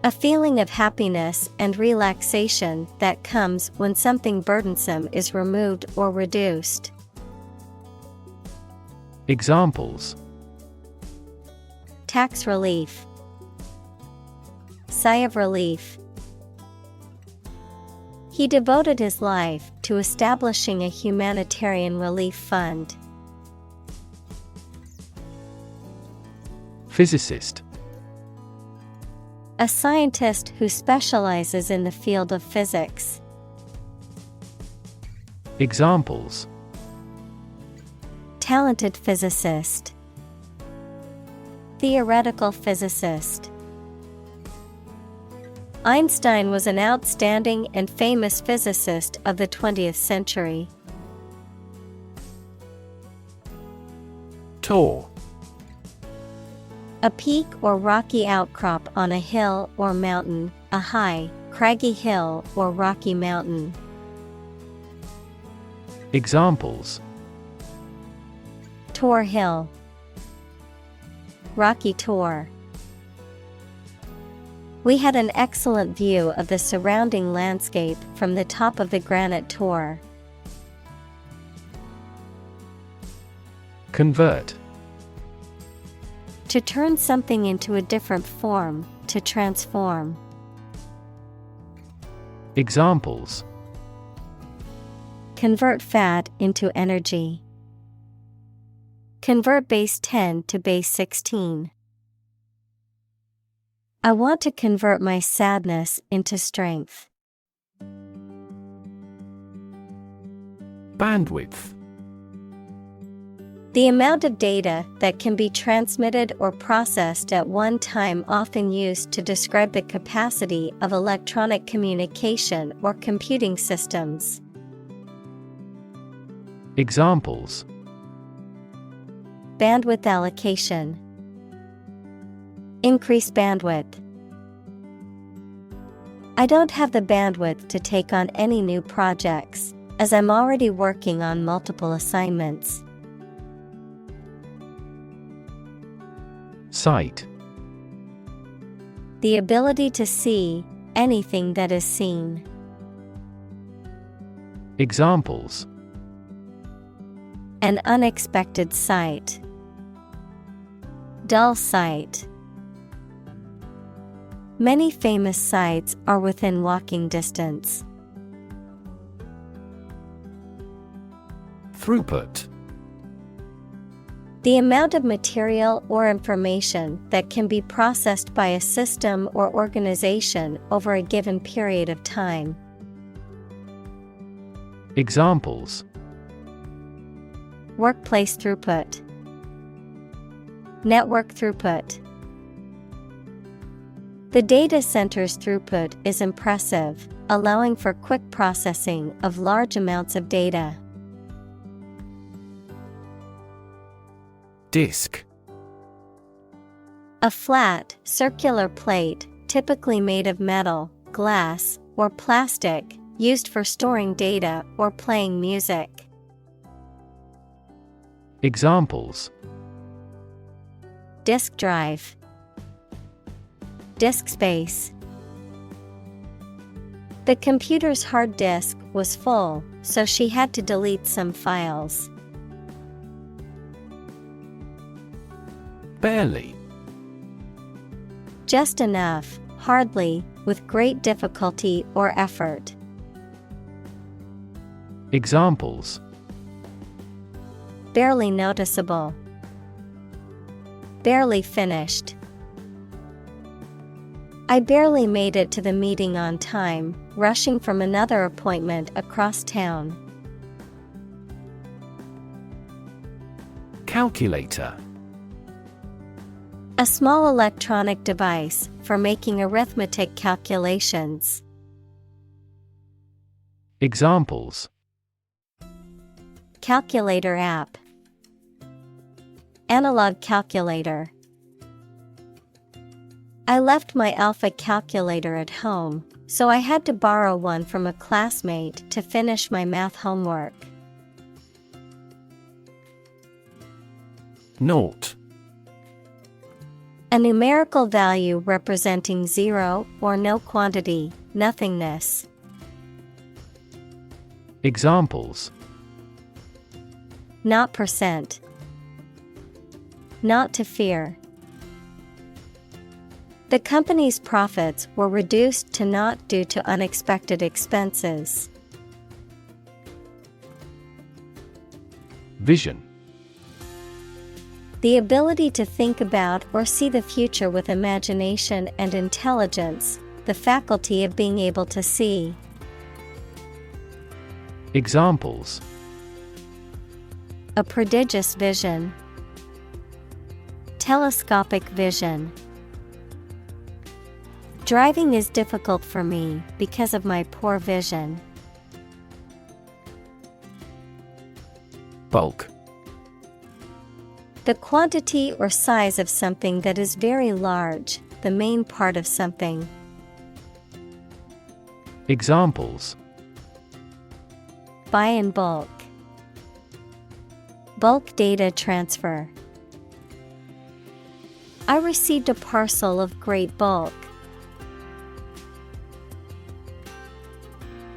A feeling of happiness and relaxation that comes when something burdensome is removed or reduced. Examples: Tax relief. Sigh of relief. He devoted his life to establishing a humanitarian relief fund. Physicist. A scientist who specializes in the field of physics. Examples: Talented physicist. Theoretical physicist. Einstein was an outstanding and famous physicist of the 20th century. Tor. A peak or rocky outcrop on a hill or mountain, a high, craggy hill or rocky mountain. Examples: Tor Hill. Rocky Tor. We had an excellent view of the surrounding landscape from the top of the granite tor. Convert. To turn something into a different form, to transform. Examples: Convert fat into energy. Convert base 10 to base 16. I want to convert my sadness into strength. Bandwidth. The amount of data that can be transmitted or processed at one time, often used to describe the capacity of electronic communication or computing systems. Examples: Bandwidth allocation. Increase bandwidth. I don't have the bandwidth to take on any new projects, as I'm already working on multiple assignments. Sight. The ability to see anything that is seen. Examples: An unexpected sight. Dull sight. Many famous sites are within walking distance. Throughput. The amount of material or information that can be processed by a system or organization over a given period of time. Examples: Workplace throughput, network throughput. The data center's throughput is impressive, allowing for quick processing of large amounts of data. Disk. A flat, circular plate, typically made of metal, glass, or plastic, used for storing data or playing music. Examples: Disk drive, disk space. The computer's hard disk was full, so she had to delete some files. Barely. Just enough, hardly, with great difficulty or effort. Examples: Barely noticeable, barely finished. I barely made it to the meeting on time, rushing from another appointment across town. Calculator. A small electronic device for making arithmetic calculations. Examples: Calculator app, analog calculator. I left my alpha calculator at home, so I had to borrow one from a classmate to finish my math homework. Naught. A numerical value representing zero or no quantity, nothingness. Examples: Not percent. Not to fear. The company's profits were reduced to naught due to unexpected expenses. Vision. The ability to think about or see the future with imagination and intelligence, the faculty of being able to see. Examples: A prodigious vision. Telescopic vision. Driving is difficult for me because of my poor vision. Bulk. The quantity or size of something that is very large, the main part of something. Examples: Buy in bulk. Bulk data transfer. I received a parcel of great bulk.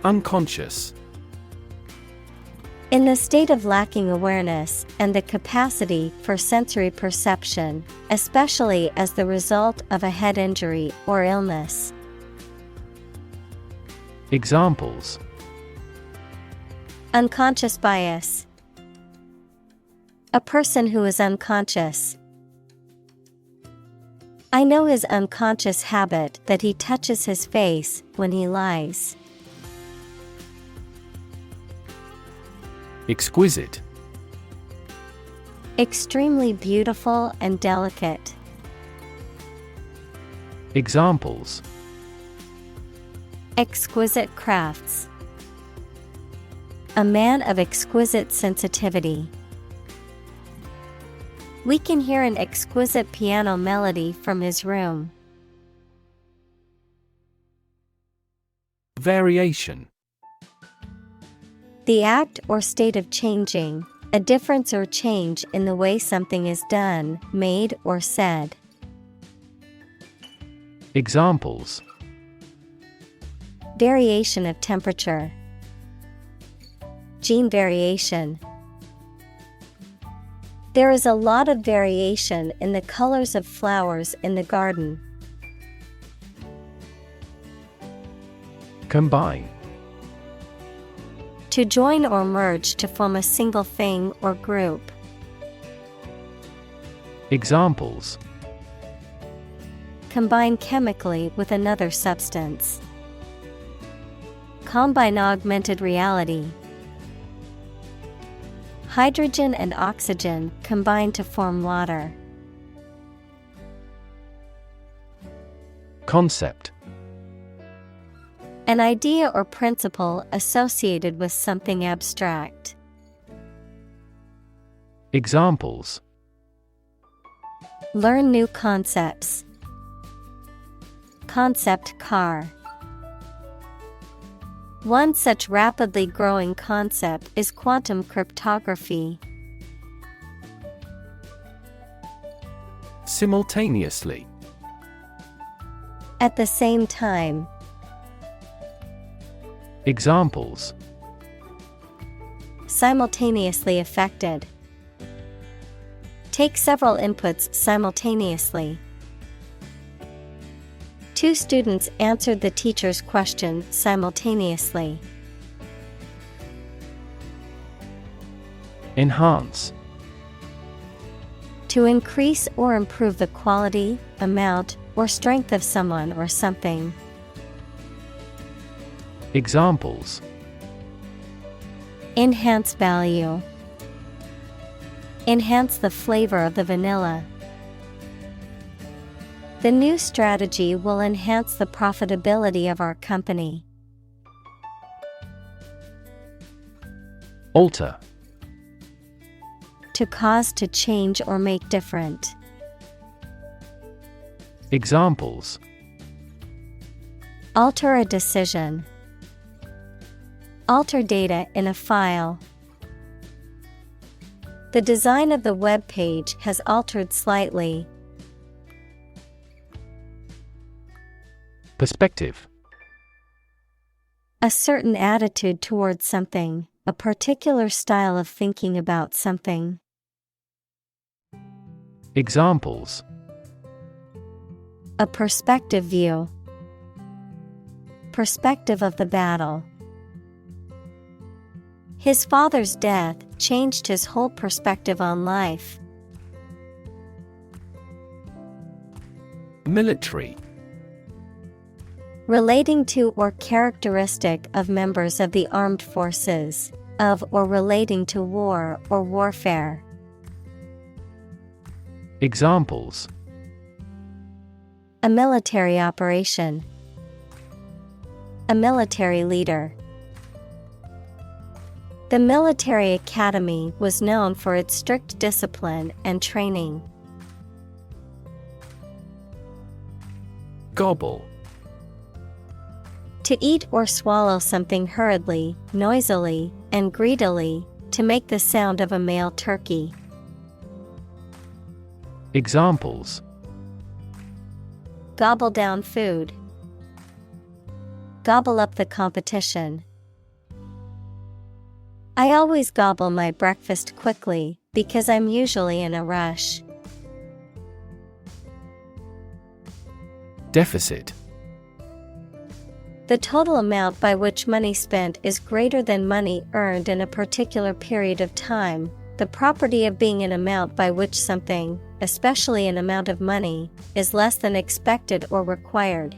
Unconscious. In the state of lacking awareness and the capacity for sensory perception, especially as the result of a head injury or illness. Examples: Unconscious bias. A person who is unconscious. I know his unconscious habit that he touches his face when he lies. Exquisite. Extremely beautiful and delicate. Examples: Exquisite crafts. A man of exquisite sensitivity. We can hear an exquisite piano melody from his room. Variation. The act or state of changing, a difference or change in the way something is done, made, or said. Examples: Variation of temperature. Gene variation. There is a lot of variation in the colors of flowers in the garden. Combine. To join or merge to form a single thing or group. Examples: combine chemically with another substance. Combine augmented reality. Hydrogen and oxygen combine to form water. Concept: an idea or principle associated with something abstract. Examples: learn new concepts. Concept car. One such rapidly growing concept is quantum cryptography. Simultaneously. At the same time. Examples: simultaneously affected. Take several inputs simultaneously. Two students answered the teacher's question simultaneously. Enhance. To increase or improve the quality, amount, or strength of someone or something. Examples: enhance value. Enhance the flavor of the vanilla. The new strategy will enhance the profitability of our company. Alter. To cause to change or make different. Examples: alter a decision. Alter data in a file. The design of the web page has altered slightly. Perspective. A certain attitude towards something, a particular style of thinking about something. Examples: a perspective view. Perspective of the battle. His father's death changed his whole perspective on life. Military. Relating to or characteristic of members of the armed forces, of or relating to war or warfare. Examples: a military operation. A military leader. The military academy was known for its strict discipline and training. Gobble. To eat or swallow something hurriedly, noisily, and greedily, to make the sound of a male turkey. Examples: gobble down food. Gobble up the competition. I always gobble my breakfast quickly because I'm usually in a rush. Deficit. The total amount by which money spent is greater than money earned in a particular period of time, the property of being an amount by which something, especially an amount of money, is less than expected or required.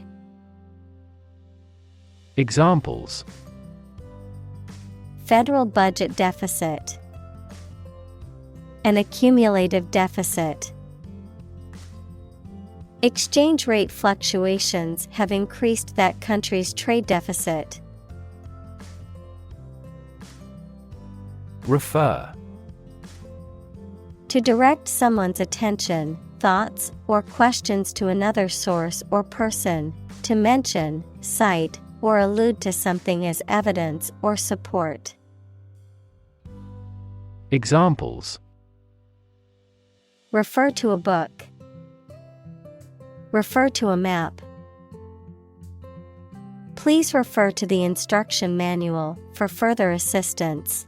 Examples: federal budget deficit. An accumulative deficit. Exchange rate fluctuations have increased that country's trade deficit. Refer. To direct someone's attention, thoughts, or questions to another source or person, to mention, cite, or allude to something as evidence or support. Examples: refer to a book. Refer to a map. Please refer to the instruction manual for further assistance.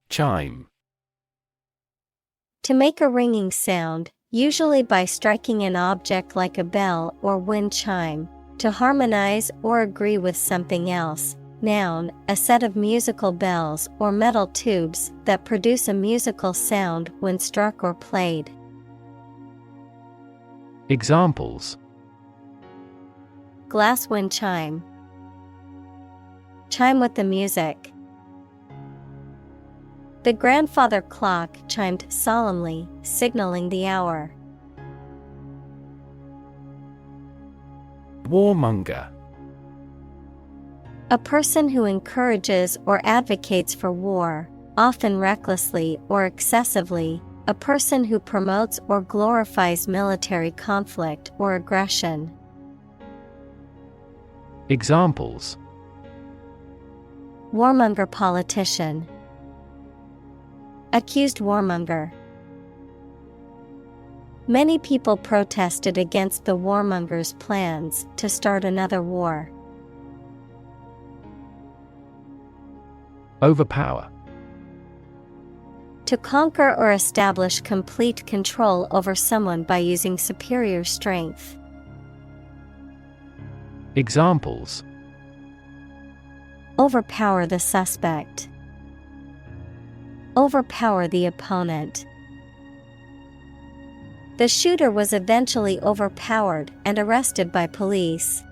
Chime. To make a ringing sound, usually by striking an object like a bell or wind chime, to harmonize or agree with something else, Noun, a set of musical bells or metal tubes that produce a musical sound when struck or played. Examples: Glass wind chime. Chime with the music. The grandfather clock chimed solemnly, signaling the hour. Warmonger. A person who encourages or advocates for war, often recklessly or excessively, a person who promotes or glorifies military conflict or aggression. Examples: Warmonger politician. Accused warmonger. Many people protested against the warmonger's plans to start another war. Overpower. To conquer or establish complete control over someone by using superior strength. Examples: Overpower the suspect. Overpower the opponent. The shooter was eventually overpowered and arrested by police.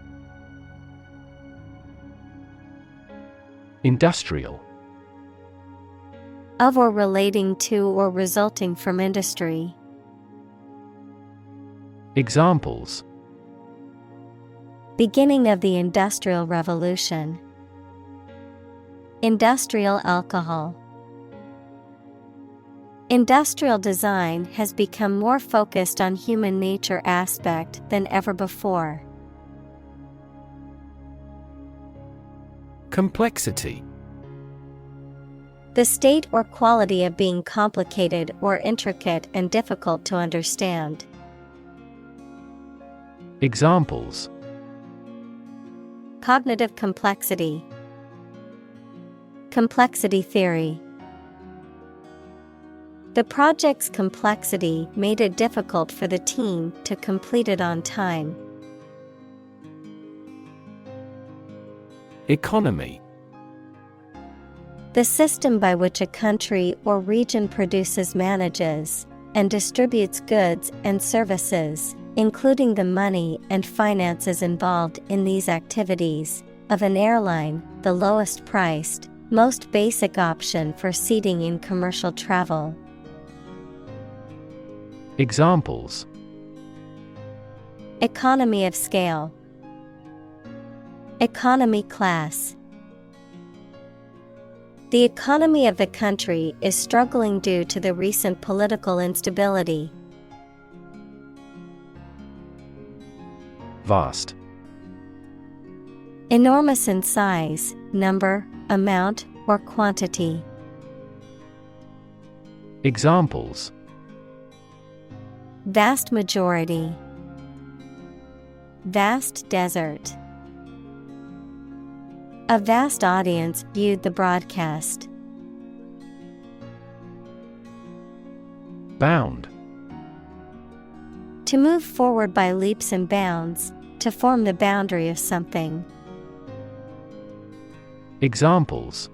Industrial. Of or relating to or resulting from industry. Examples: Beginning of the Industrial Revolution. Industrial alcohol. Industrial design has become more focused on human nature aspect than ever before. Complexity. The state or quality of being complicated or intricate and difficult to understand. Examples: Cognitive complexity. Complexity theory. The project's complexity made it difficult for the team to complete it on time. Economy. The system by which a country or region produces, manages, and distributes goods and services, including the money and finances involved in these activities, of an airline, the lowest priced, most basic option for seating in commercial travel. Examples: Economy of scale. Economy class. The economy of the country is struggling due to the recent political instability. Vast. Enormous in size, number, amount, or quantity. Examples: Vast majority. Vast desert. A vast audience viewed the broadcast. Bound. To move forward by leaps and bounds, to form the boundary of something. Examples: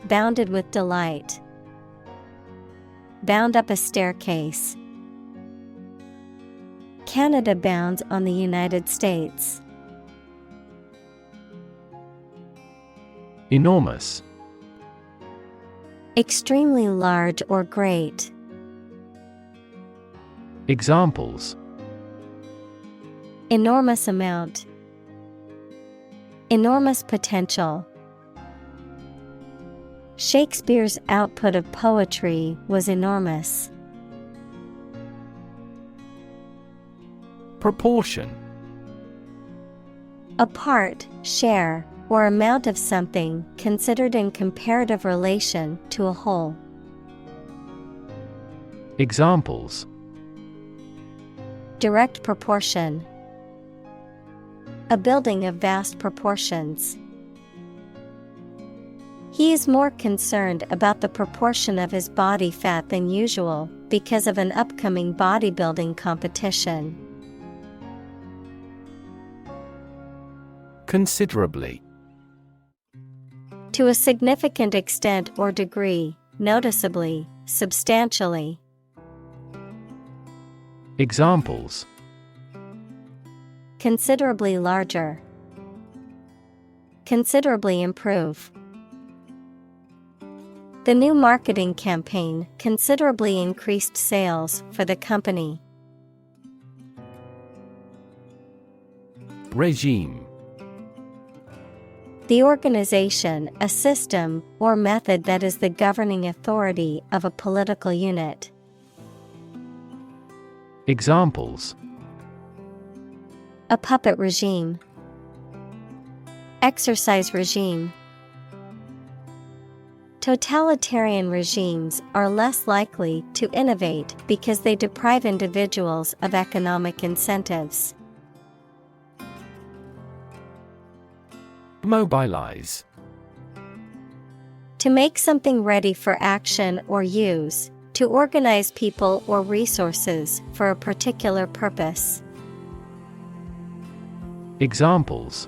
Bounded with delight. Bound up a staircase. Canada bounds on the United States. Enormous. Extremely large or great. Examples: Enormous amount. Enormous potential. Shakespeare's output of poetry was enormous. Proportion. A part, share, or amount of something considered in comparative relation to a whole. Examples: Direct proportion. A building of vast proportions. He is more concerned about the proportion of his body fat than usual because of an upcoming bodybuilding competition. Considerably. To a significant extent or degree, noticeably, substantially. Examples: Considerably larger. Considerably improve. The new marketing campaign considerably increased sales for the company. Regime. The organization, a system, or method that is the governing authority of a political unit. Examples: A puppet regime. Exercise regime. Totalitarian regimes are less likely to innovate because they deprive individuals of economic incentives. Mobilize. To make something ready for action or use, to organize people or resources for a particular purpose. Examples: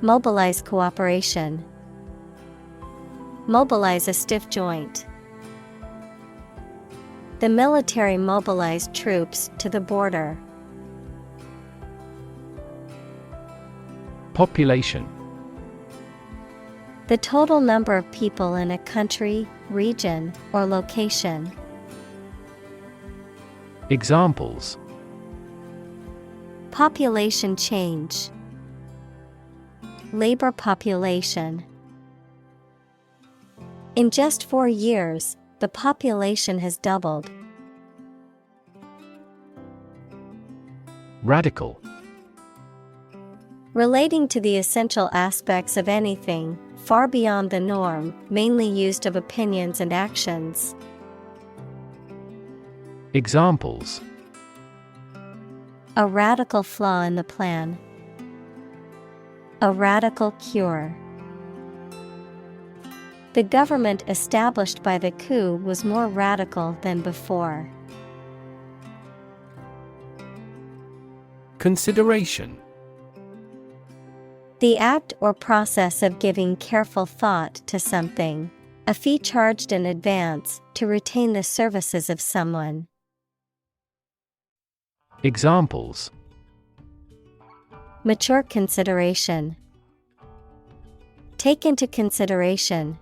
Mobilize cooperation. Mobilize a stiff joint. The military mobilized troops to the border. Population. The total number of people in a country, region, or location. Examples: Population change. Labor population. In just 4 years, the population has doubled. Radical. Relating to the essential aspects of anything, far beyond the norm, mainly used of opinions and actions. Examples: A radical flaw in the plan. A radical cure. The government established by the coup was more radical than before. Consideration. The act or process of giving careful thought to something. A fee charged in advance to retain the services of someone. Examples: Mature consideration. Take into consideration.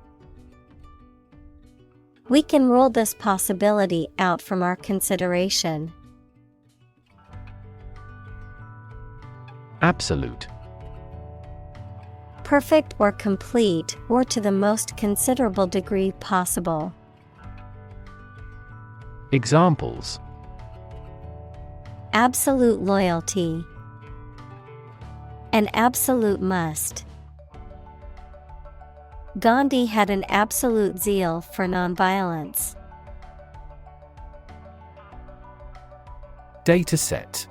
We can rule this possibility out from our consideration. Absolute. Perfect or complete, or to the most considerable degree possible. Examples: Absolute loyalty. An absolute must. Gandhi had an absolute zeal for nonviolence. Dataset.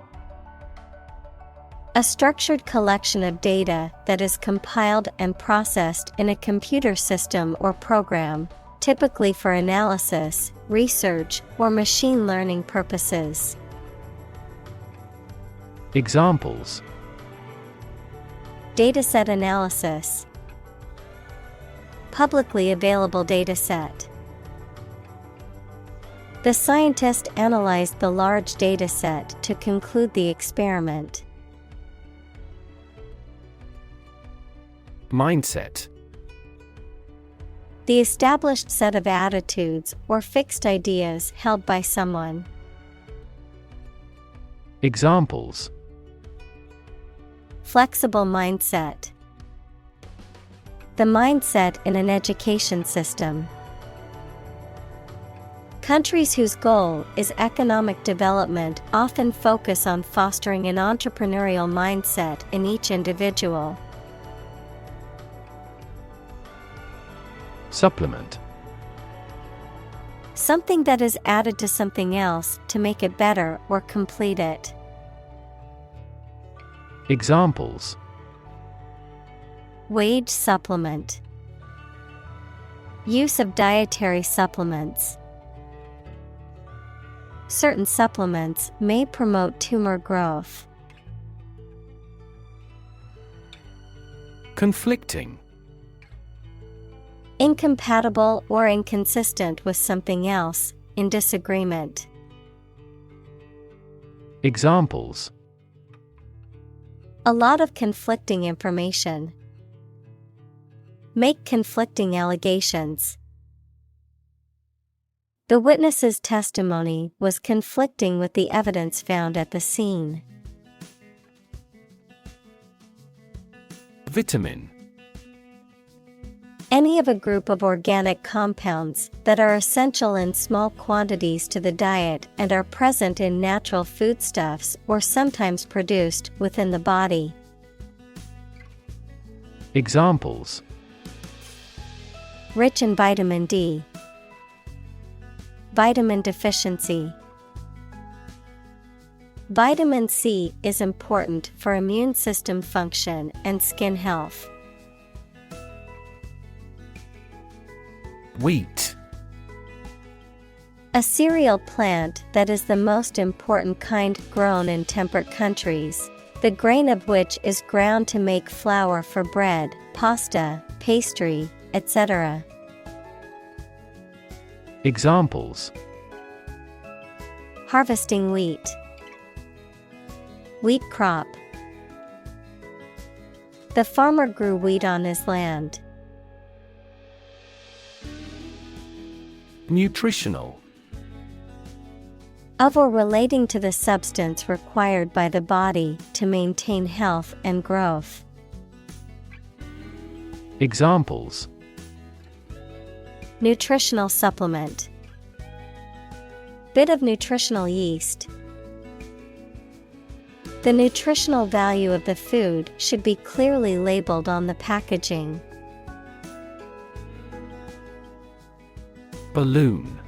A structured collection of data that is compiled and processed in a computer system or program, typically for analysis, research, or machine learning purposes. Examples: Dataset analysis. Publicly available dataset. The scientist analyzed the large dataset to conclude the experiment. Mindset. The established set of attitudes or fixed ideas held by someone. Examples: Flexible mindset. The mindset in an education system. Countries whose goal is economic development often focus on fostering an entrepreneurial mindset in each individual. Supplement. Something that is added to something else to make it better or complete it. Examples: Wage supplement. Use of dietary supplements. Certain supplements may promote tumor growth. Conflicting. Incompatible or inconsistent with something else, in disagreement. Examples: A lot of conflicting information. Make conflicting allegations. The witness's testimony was conflicting with the evidence found at the scene. Vitamin. Any of a group of organic compounds that are essential in small quantities to the diet and are present in natural foodstuffs or sometimes produced within the body. Examples: Rich in vitamin D. Vitamin deficiency. Vitamin C is important for immune system function and skin health. Wheat. A cereal plant that is the most important kind grown in temperate countries, the grain of which is ground to make flour for bread, pasta, pastry, etc. Examples: Harvesting wheat. Wheat crop. The farmer grew wheat on his land. Nutritional. Of or relating to the substance required by the body to maintain health and growth. Examples: Nutritional supplement. Bit of nutritional yeast. The nutritional value of the food should be clearly labeled on the packaging. Balloon.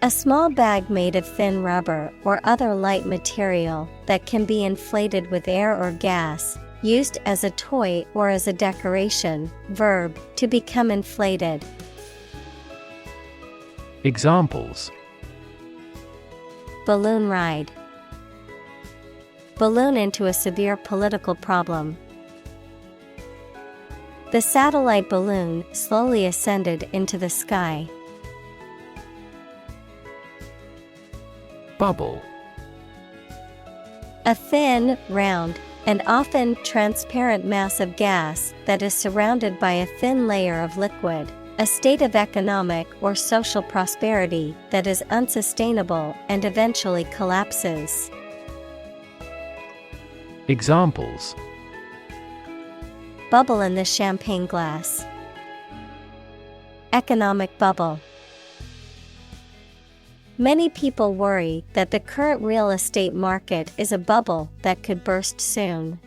A small bag made of thin rubber or other light material that can be inflated with air or gas, used as a toy or as a decoration. Verb, to become inflated. Examples: Balloon ride. Balloon into a severe political problem. The satellite balloon slowly ascended into the sky. Bubble. A thin, round, and often transparent mass of gas that is surrounded by a thin layer of liquid, a state of economic or social prosperity that is unsustainable and eventually collapses. Examples: Bubble in the champagne glass. Economic bubble. Many people worry that the current real estate market is a bubble that could burst soon.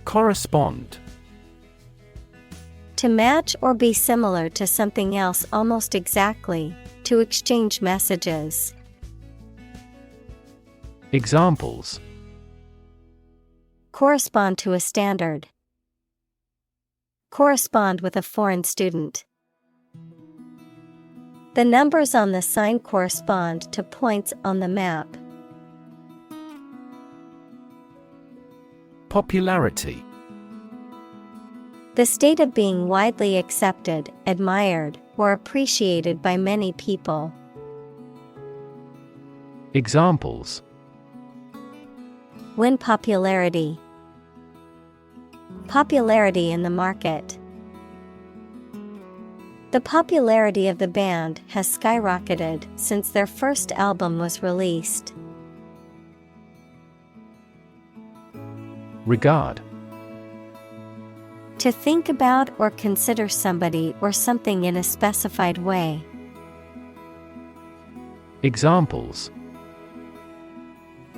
Correspond. To match or be similar to something else almost exactly, to exchange messages. Examples: Correspond to a standard. Correspond with a foreign student. The numbers on the sign correspond to points on the map. Popularity. The state of being widely accepted, admired, or appreciated by many people. Examples: Win popularity. Popularity in the market. The popularity of the band has skyrocketed since their first album was released. Regard. To think about or consider somebody or something in a specified way. Examples: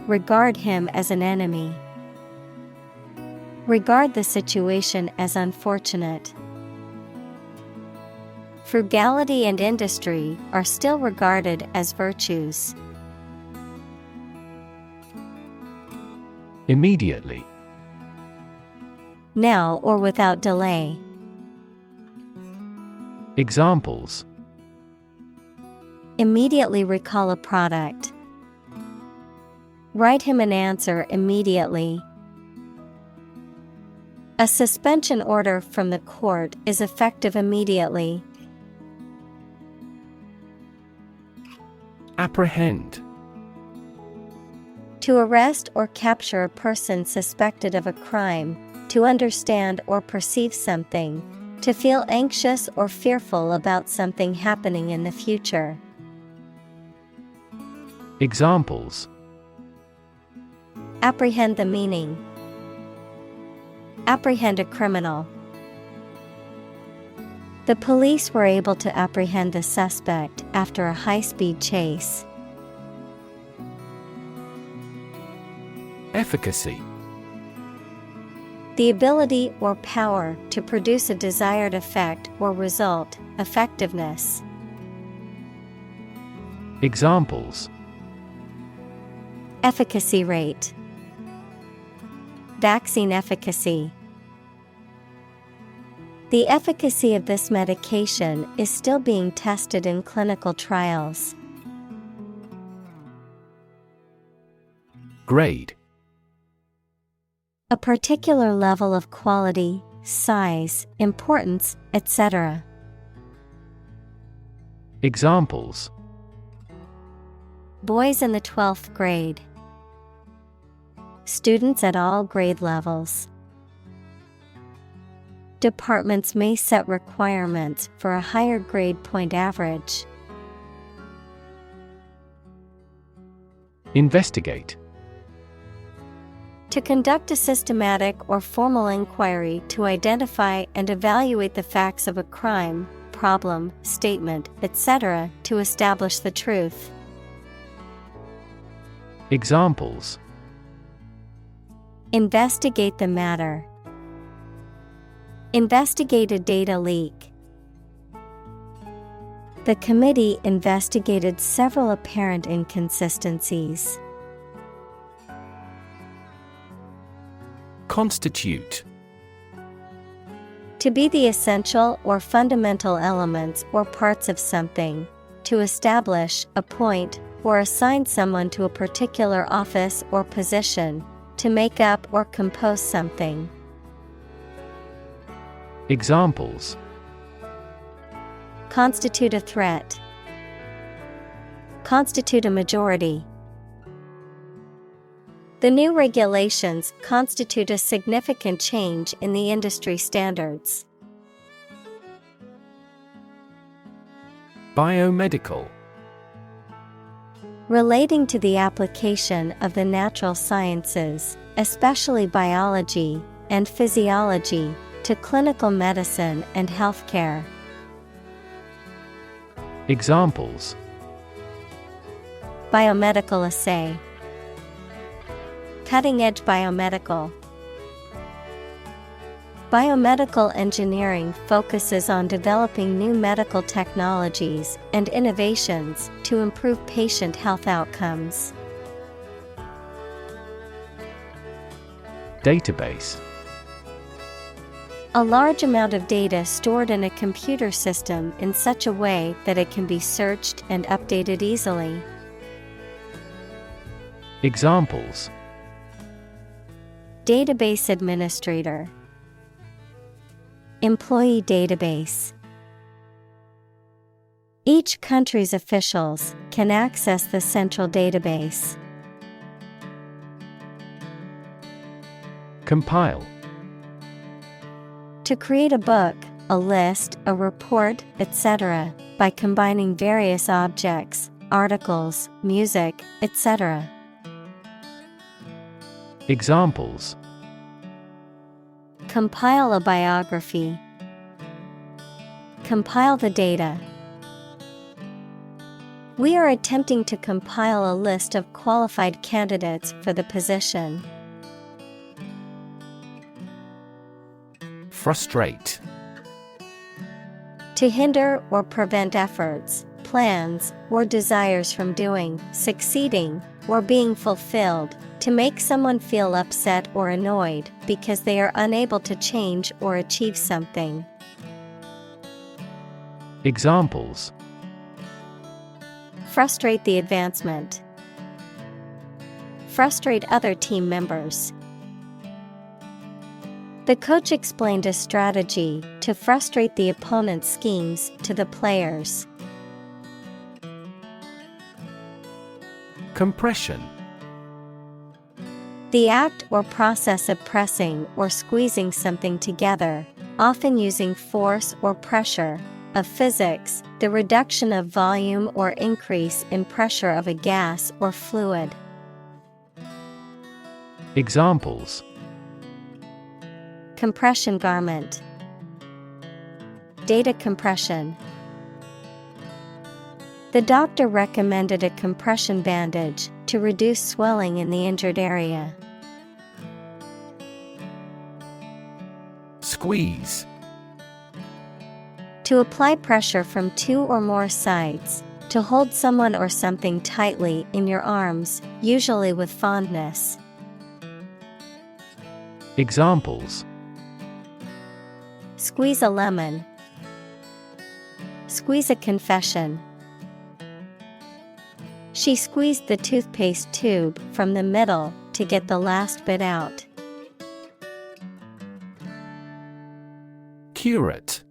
Regard him as an enemy. Regard the situation as unfortunate. Frugality and industry are still regarded as virtues. Immediately. Now or without delay. Examples: Immediately recall a product. Write him an answer immediately. A suspension order from the court is effective immediately. Apprehend. To arrest or capture a person suspected of a crime, to understand or perceive something, to feel anxious or fearful about something happening in the future. Examples: Apprehend the meaning. Apprehend a criminal. The police were able to apprehend the suspect after a high-speed chase. Efficacy. The ability or power to produce a desired effect or result, effectiveness. Examples: Efficacy rate. Vaccine efficacy. The efficacy of this medication is still being tested in clinical trials. Grade. A particular level of quality, size, importance, etc. Examples: Boys in the 12th grade. Students at all grade levels. Departments may set requirements for a higher grade point average. Investigate. To conduct a systematic or formal inquiry to identify and evaluate the facts of a crime, problem, statement, etc., to establish the truth. Examples: Investigate the matter. Investigate a data leak. The committee investigated several apparent inconsistencies. Constitute. To be the essential or fundamental elements or parts of something. To establish, appoint, or assign someone to a particular office or position. To make up or compose something. Examples: Constitute a threat. Constitute a majority. The new regulations constitute a significant change in the industry standards. Biomedical. Relating to the application of the natural sciences, especially biology and physiology, to clinical medicine and healthcare. Examples: Biomedical assay. Cutting-edge biomedical. Biomedical engineering focuses on developing new medical technologies and innovations to improve patient health outcomes. Database. A large amount of data stored in a computer system in such a way that it can be searched and updated easily. Examples: Database administrator. Employee database. Each country's officials can access the central database. Compile. To create a book, a list, a report, etc., by combining various objects, articles, music, etc. Examples: Compile a biography. Compile the data. We are attempting to compile a list of qualified candidates for the position. Frustrate. To hinder or prevent efforts, plans, or desires from doing, succeeding, or being fulfilled. To make someone feel upset or annoyed because they are unable to change or achieve something. Examples: Frustrate the advancement. Frustrate other team members. The coach explained a strategy to frustrate the opponent's schemes to the players. Compression. The act or process of pressing or squeezing something together, often using force or pressure. Of physics, the reduction of volume or increase in pressure of a gas or fluid. Examples: Compression garment, data compression. The doctor recommended a compression bandage to reduce swelling in the injured area. Squeeze. To apply pressure from two or more sides, to hold someone or something tightly in your arms, usually with fondness. Examples: Squeeze a lemon, squeeze a confession. She squeezed the toothpaste tube from the middle to get the last bit out. Curate.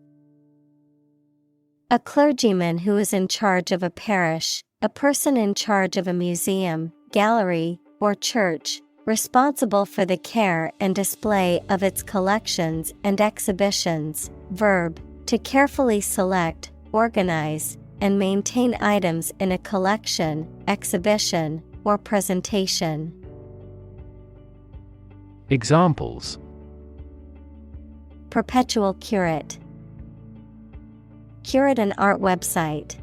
A clergyman who is in charge of a parish, a person in charge of a museum, gallery, or church, responsible for the care and display of its collections and exhibitions. Verb, to carefully select, organize, and maintain items in a collection, exhibition, or presentation. Examples: Perpetual curate. Curate an art website.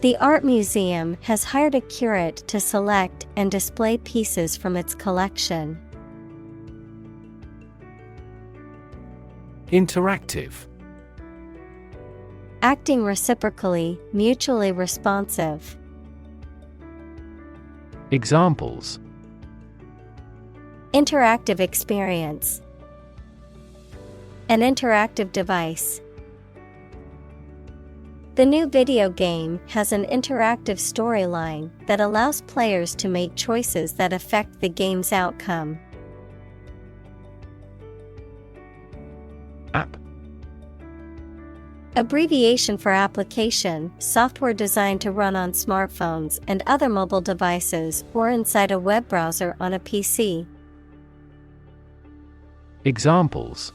The art museum has hired a curate to select and display pieces from its collection. Interactive. Acting reciprocally, mutually responsive. Examples: Interactive experience. An interactive device. The new video game has an interactive storyline that allows players to make choices that affect the game's outcome. App. Abbreviation for application, software designed to run on smartphones and other mobile devices or inside a web browser on a PC. Examples: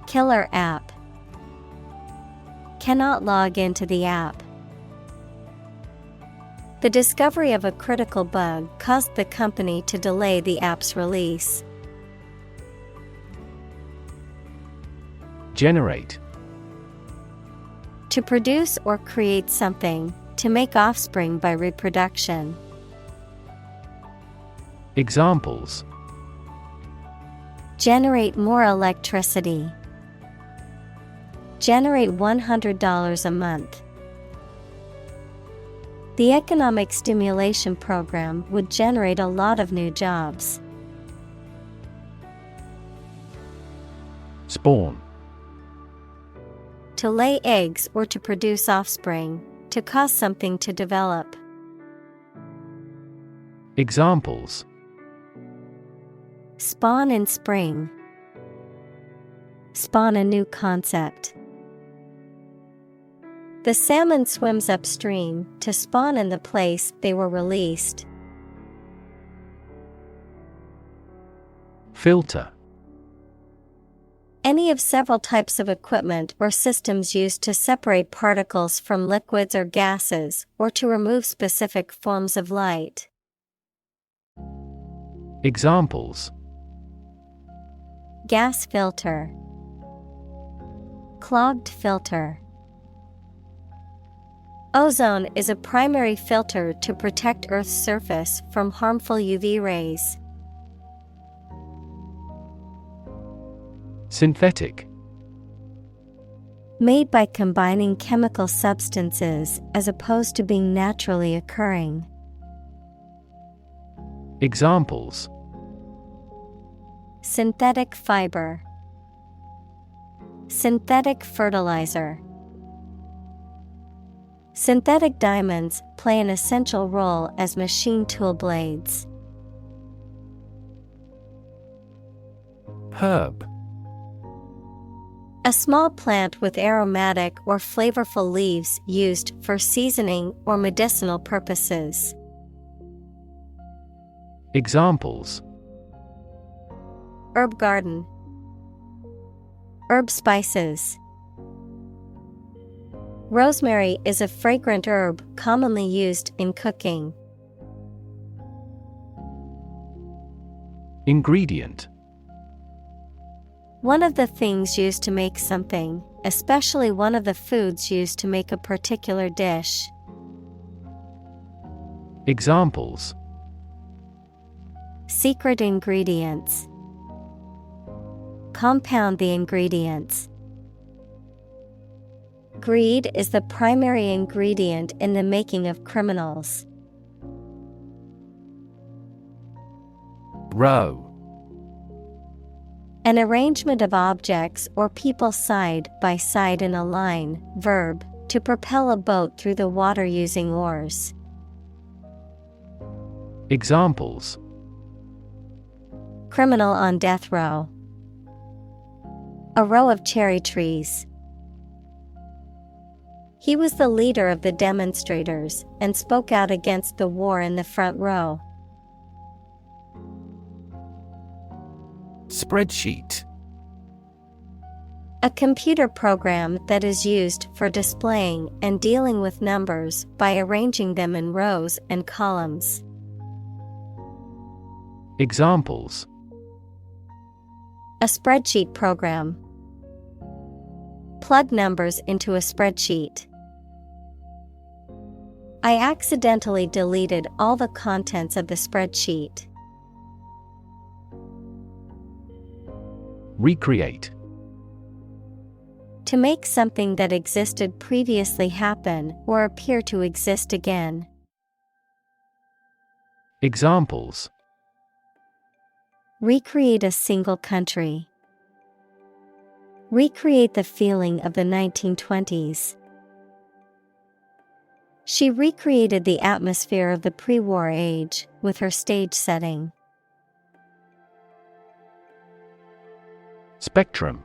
Killer app. Cannot log into the app. The discovery of a critical bug caused the company to delay the app's release. Generate. To produce or create something, to make offspring by reproduction. Examples: Generate more electricity. Generate $100 a month. The economic stimulation program would generate a lot of new jobs. Spawn. To lay eggs or to produce offspring, to cause something to develop. Examples: Spawn in spring. Spawn a new concept. The salmon swims upstream to spawn in the place they were released. Filter. Any of several types of equipment or systems used to separate particles from liquids or gases, or to remove specific forms of light. Examples: Gas filter. Clogged filter. Ozone is a primary filter to protect Earth's surface from harmful UV rays. Synthetic. Made by combining chemical substances as opposed to being naturally occurring. Examples: Synthetic fiber. Synthetic fertilizer. Synthetic diamonds play an essential role as machine tool blades. Herb. A small plant with aromatic or flavorful leaves used for seasoning or medicinal purposes. Examples: Herb garden. Herb spices. Rosemary is a fragrant herb commonly used in cooking. Ingredient. One of the things used to make something, especially one of the foods used to make a particular dish. Examples: Secret ingredients. Compound the ingredients. Greed is the primary ingredient in the making of criminals. Row. An arrangement of objects or people side by side in a line. Verb, to propel a boat through the water using oars. Examples: Criminal on death row. A row of cherry trees. He was the leader of the demonstrators and spoke out against the war in the front row. Spreadsheet. A computer program that is used for displaying and dealing with numbers by arranging them in rows and columns. Examples: A spreadsheet program. Plug numbers into a spreadsheet. I accidentally deleted all the contents of the spreadsheet. Recreate. To make something that existed previously happen or appear to exist again. Examples: Recreate a single country. Recreate the feeling of the 1920s. She recreated the atmosphere of the pre-war age with her stage setting. Spectrum.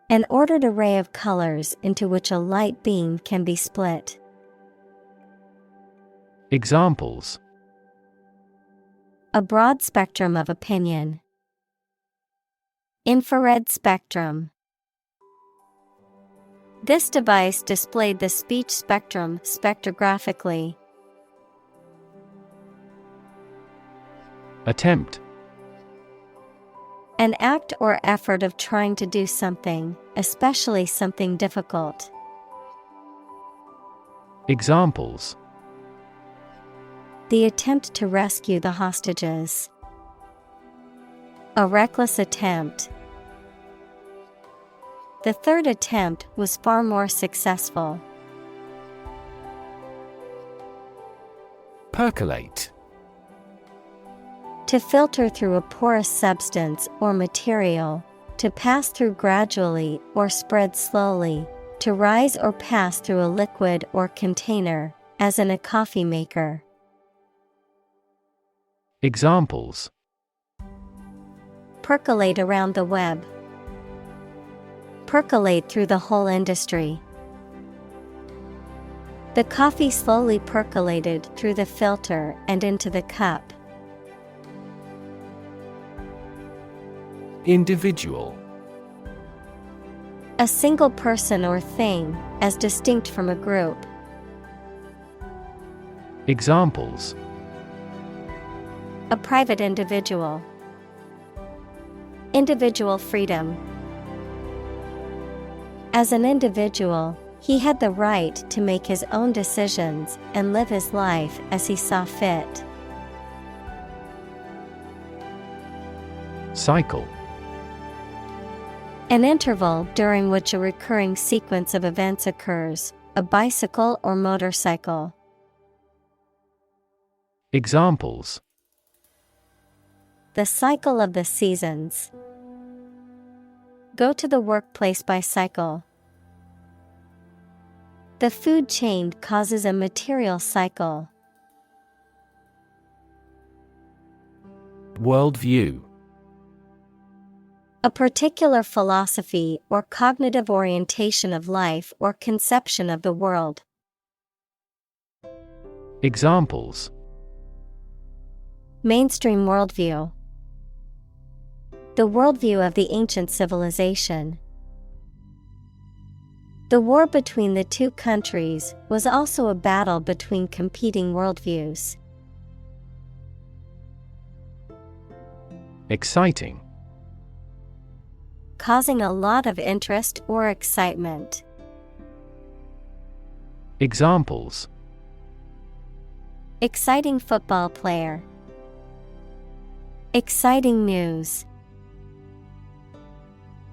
An ordered array of colors into which a light beam can be split. Examples: A broad spectrum of opinion. Infrared spectrum. This device displayed the speech spectrum spectrographically. Attempt. An act or effort of trying to do something, especially something difficult. Examples: The attempt to rescue the hostages. A reckless attempt. The third attempt was far more successful. Percolate. To filter through a porous substance or material, to pass through gradually or spread slowly, to rise or pass through a liquid or container, as in a coffee maker. Examples: Percolate around the web. Percolate through the whole industry. The coffee slowly percolated through the filter and into the cup. Individual. A single person or thing, as distinct from a group. Examples: A private individual. Individual freedom. As an individual, he had the right to make his own decisions and live his life as he saw fit. Cycle. An interval during which a recurring sequence of events occurs, a bicycle or motorcycle. Examples: The cycle of the seasons. Go to the workplace by cycle. The food chain causes a material cycle. Worldview. A particular philosophy or cognitive orientation of life or conception of the world. Examples: Mainstream worldview. The worldview of the ancient civilization. The war between the two countries was also a battle between competing worldviews. Exciting. Causing a lot of interest or excitement. Examples: Exciting football player. Exciting news.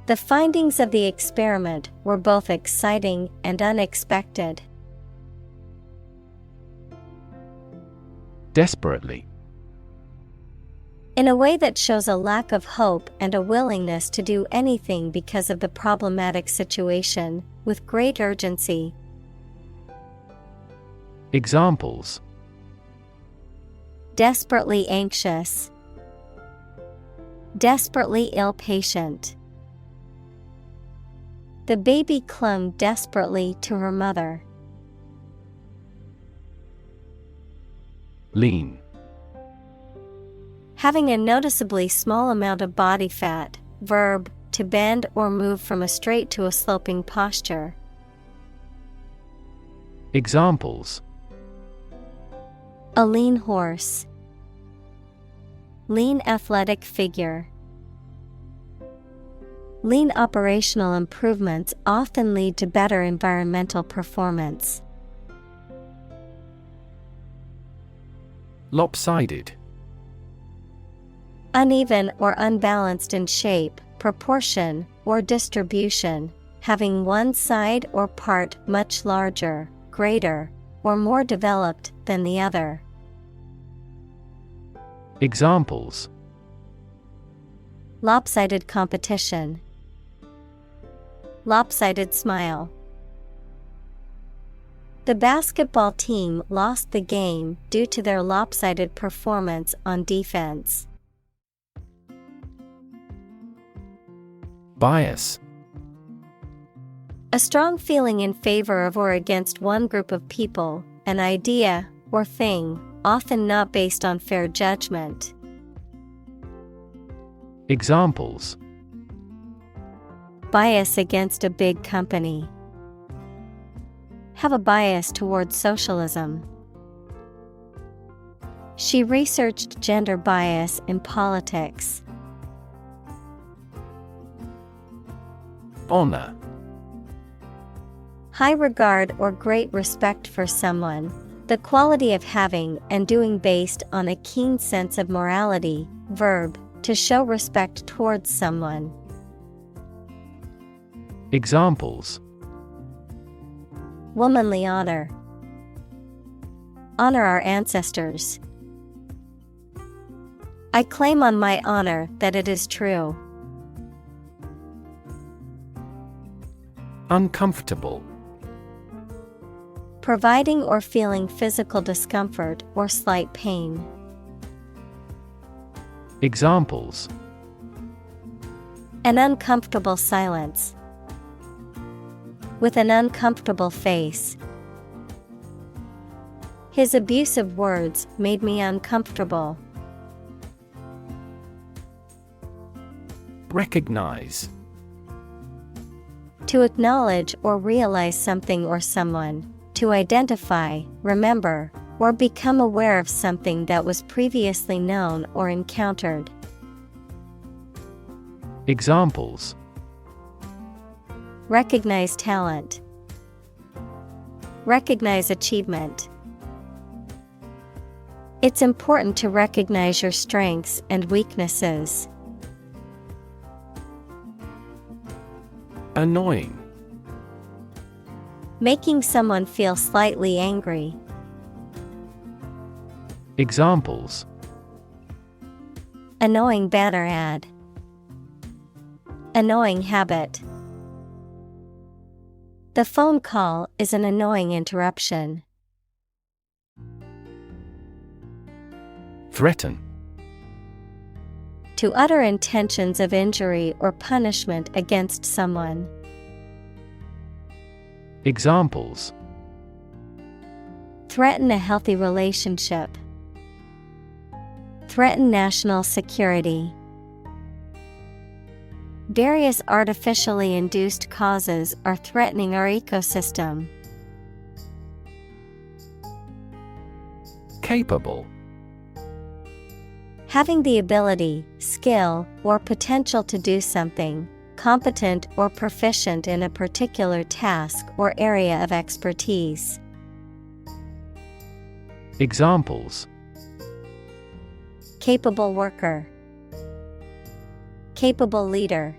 The findings of the experiment were both exciting and unexpected. Desperately. In a way that shows a lack of hope and a willingness to do anything because of the problematic situation, with great urgency. Examples: Desperately anxious. Desperately ill patient. The baby clung desperately to her mother. Lean. Having a noticeably small amount of body fat. Verb, to bend or move from a straight to a sloping posture. Examples: A lean horse. Lean athletic figure. Lean operational improvements often lead to better environmental performance. Lopsided. Uneven or unbalanced in shape, proportion, or distribution, having one side or part much larger, greater, or more developed than the other. Examples: Lopsided competition. Lopsided smile. The basketball team lost the game due to their lopsided performance on defense. Bias. A strong feeling in favor of or against one group of people, an idea, or thing, often not based on fair judgment. Examples: Bias against a big company. Have a bias towards socialism. She researched gender bias in politics. Honor. High regard or great respect for someone, the quality of having and doing based on a keen sense of morality. Verb, to show respect towards someone. Examples: Womanly honor. Honor our ancestors. I claim on my honor that it is true. Uncomfortable. Providing or feeling physical discomfort or slight pain. Examples: An uncomfortable silence. With an uncomfortable face. His abusive words made me uncomfortable. Recognize. To acknowledge or realize something or someone. To identify, remember, or become aware of something that was previously known or encountered. Examples: Recognize talent. Recognize achievement. It's important to recognize your strengths and weaknesses. Annoying. Making someone feel slightly angry. Examples: Annoying banner ad. Annoying habit. The phone call is an annoying interruption. to utter intentions of injury or punishment against someone. Examples: threaten a healthy relationship, threaten national security. Various artificially induced causes are threatening our ecosystem. Capable. Having the ability, skill, or potential to do something, competent or proficient in a particular task or area of expertise. Examples: capable worker, capable leader.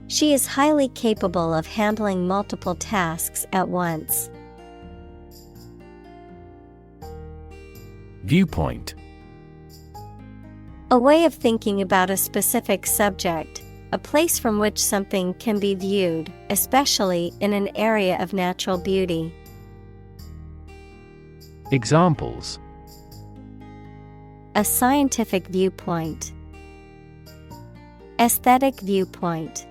She is highly capable of handling multiple tasks at once. Viewpoint. A way of thinking about a specific subject, a place from which something can be viewed, especially in an area of natural beauty. Examples: a scientific viewpoint, aesthetic viewpoint.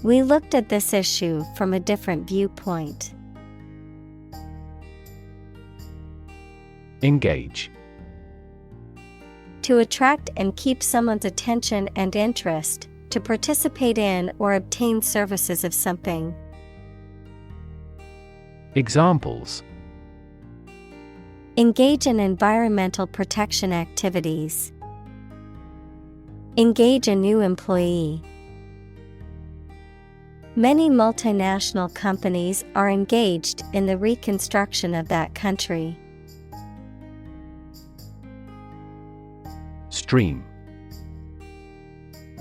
We looked at this issue from a different viewpoint. Engage. To attract and keep someone's attention and interest, to participate in or obtain services of something. Examples: engage in environmental protection activities, engage a new employee. Many multinational companies are engaged in the reconstruction of that country. Stream.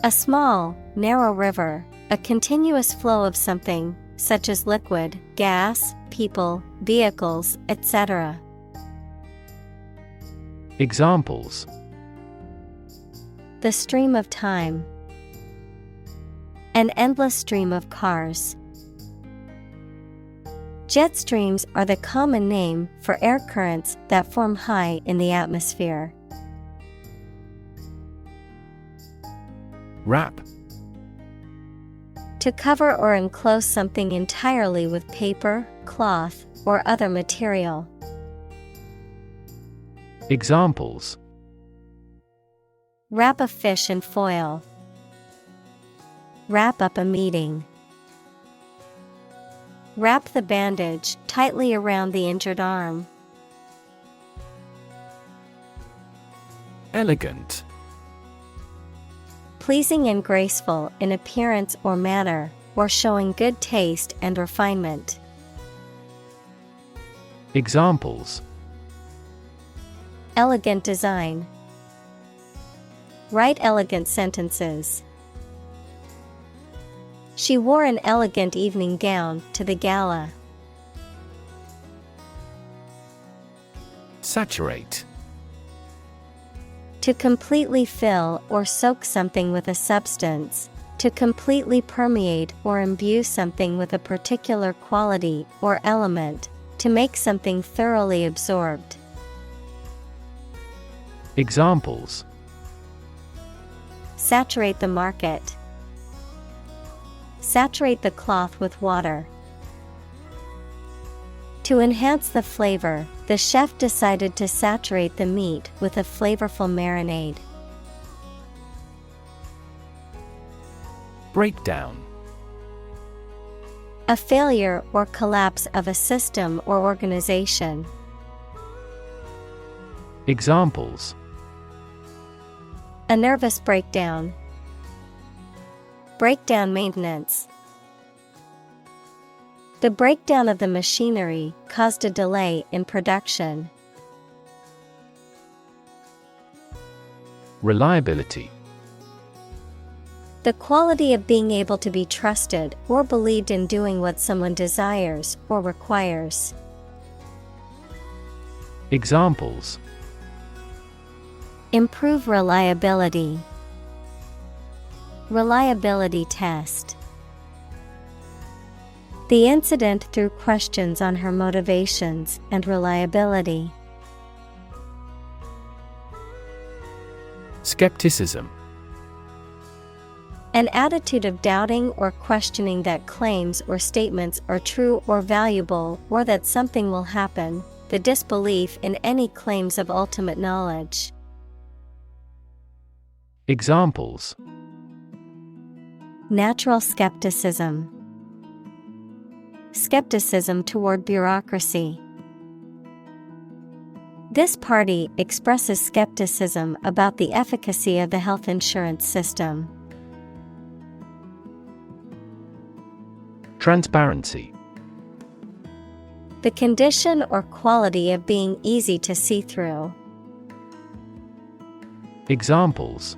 A small, narrow river, a continuous flow of something, such as liquid, gas, people, vehicles, etc. Examples: the stream of time, an endless stream of cars. Jet streams are the common name for air currents that form high in the atmosphere. Wrap. To cover or enclose something entirely with paper, cloth, or other material. Examples: wrap a fish in foil, wrap up a meeting. Wrap the bandage tightly around the injured arm. Elegant. Pleasing and graceful in appearance or manner, or showing good taste and refinement. Examples: elegant design, write elegant sentences. She wore an elegant evening gown to the gala. Saturate. To completely fill or soak something with a substance, to completely permeate or imbue something with a particular quality or element, to make something thoroughly absorbed. Examples: saturate the market, saturate the cloth with water. To enhance the flavor, the chef decided to saturate the meat with a flavorful marinade. Breakdown. A failure or collapse of a system or organization. Examples: a nervous breakdown, breakdown maintenance. The breakdown of the machinery caused a delay in production. Reliability. The quality of being able to be trusted or believed in doing what someone desires or requires. Examples: improve reliability, reliability test. The incident threw questions on her motivations and reliability. Skepticism. An attitude of doubting or questioning that claims or statements are true or valuable, or that something will happen, the disbelief in any claims of ultimate knowledge. Examples: Natural skepticism. Skepticism toward bureaucracy. This party expresses skepticism about the efficacy of the health insurance system. Transparency. The condition or quality of being easy to see through. Examples: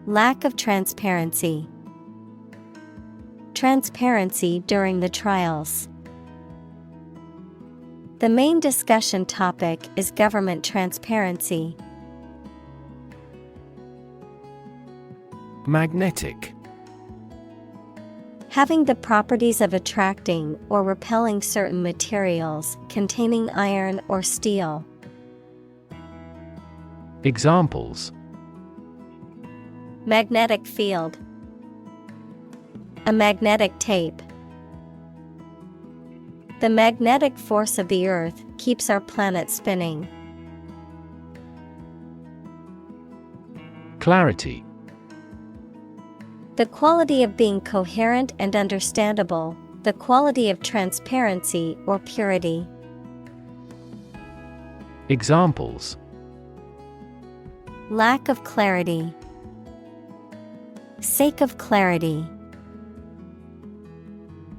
Lack of transparency. Transparency during the trials. The main discussion topic is government transparency. Magnetic. Having the properties of attracting or repelling certain materials containing iron or steel. Examples: Magnetic field. A magnetic tape. The magnetic force of the Earth keeps our planet spinning. Clarity. The quality of being coherent and understandable, the quality of transparency or purity. Examples: Lack of clarity. Sake of clarity.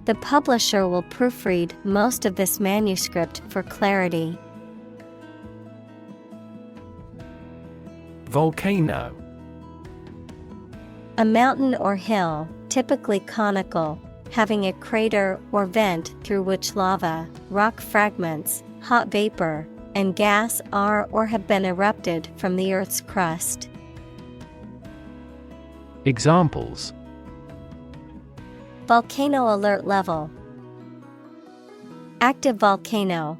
The publisher will proofread most of this manuscript for clarity. Volcano. A mountain or hill, typically conical, having a crater or vent through which lava, rock fragments, hot vapor, and gas are or have been erupted from the Earth's crust. Examples: Volcano alert level. Active volcano.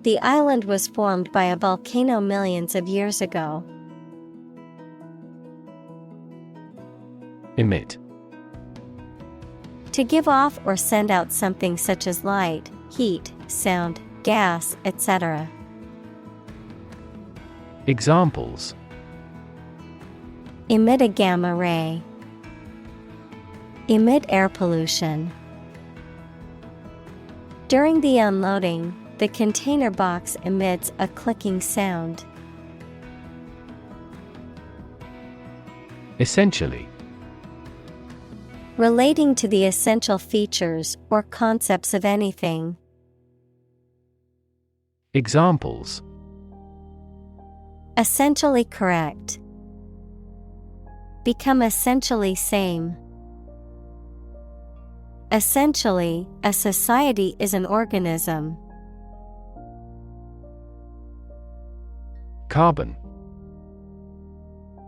The island was formed by a volcano millions of years ago. Emit. To give off or send out something such as light, heat, sound, gas, etc. Examples: Emit a gamma ray. Emit air pollution. During the unloading, the container box emits a clicking sound. Essentially. Relating to the essential features or concepts of anything. Examples: Essentially correct. Become essentially same. Essentially, a society is an organism. Carbon.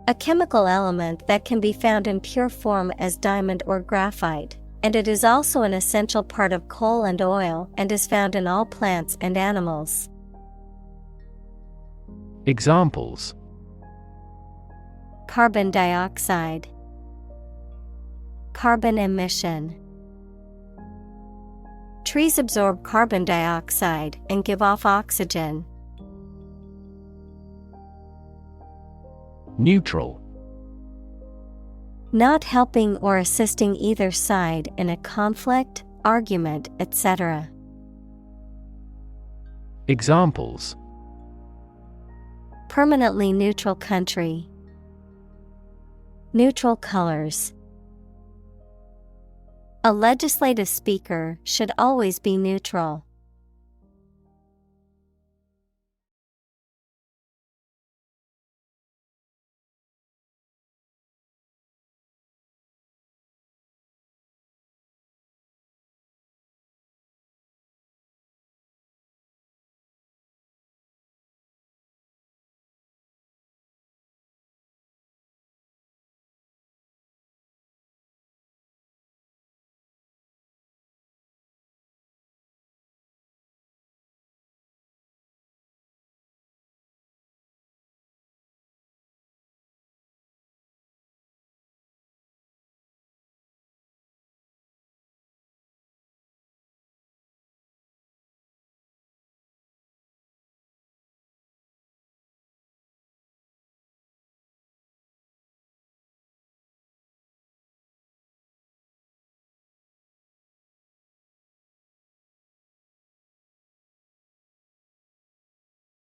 A chemical element that can be found in pure form as diamond or graphite, and it is also an essential part of coal and oil and is found in all plants and animals. Examples: Carbon dioxide. Carbon emission. Trees absorb carbon dioxide and give off oxygen. Neutral. Not helping or assisting either side in a conflict, argument, etc. Examples: Permanently neutral country. Neutral colors. A legislative speaker should always be neutral.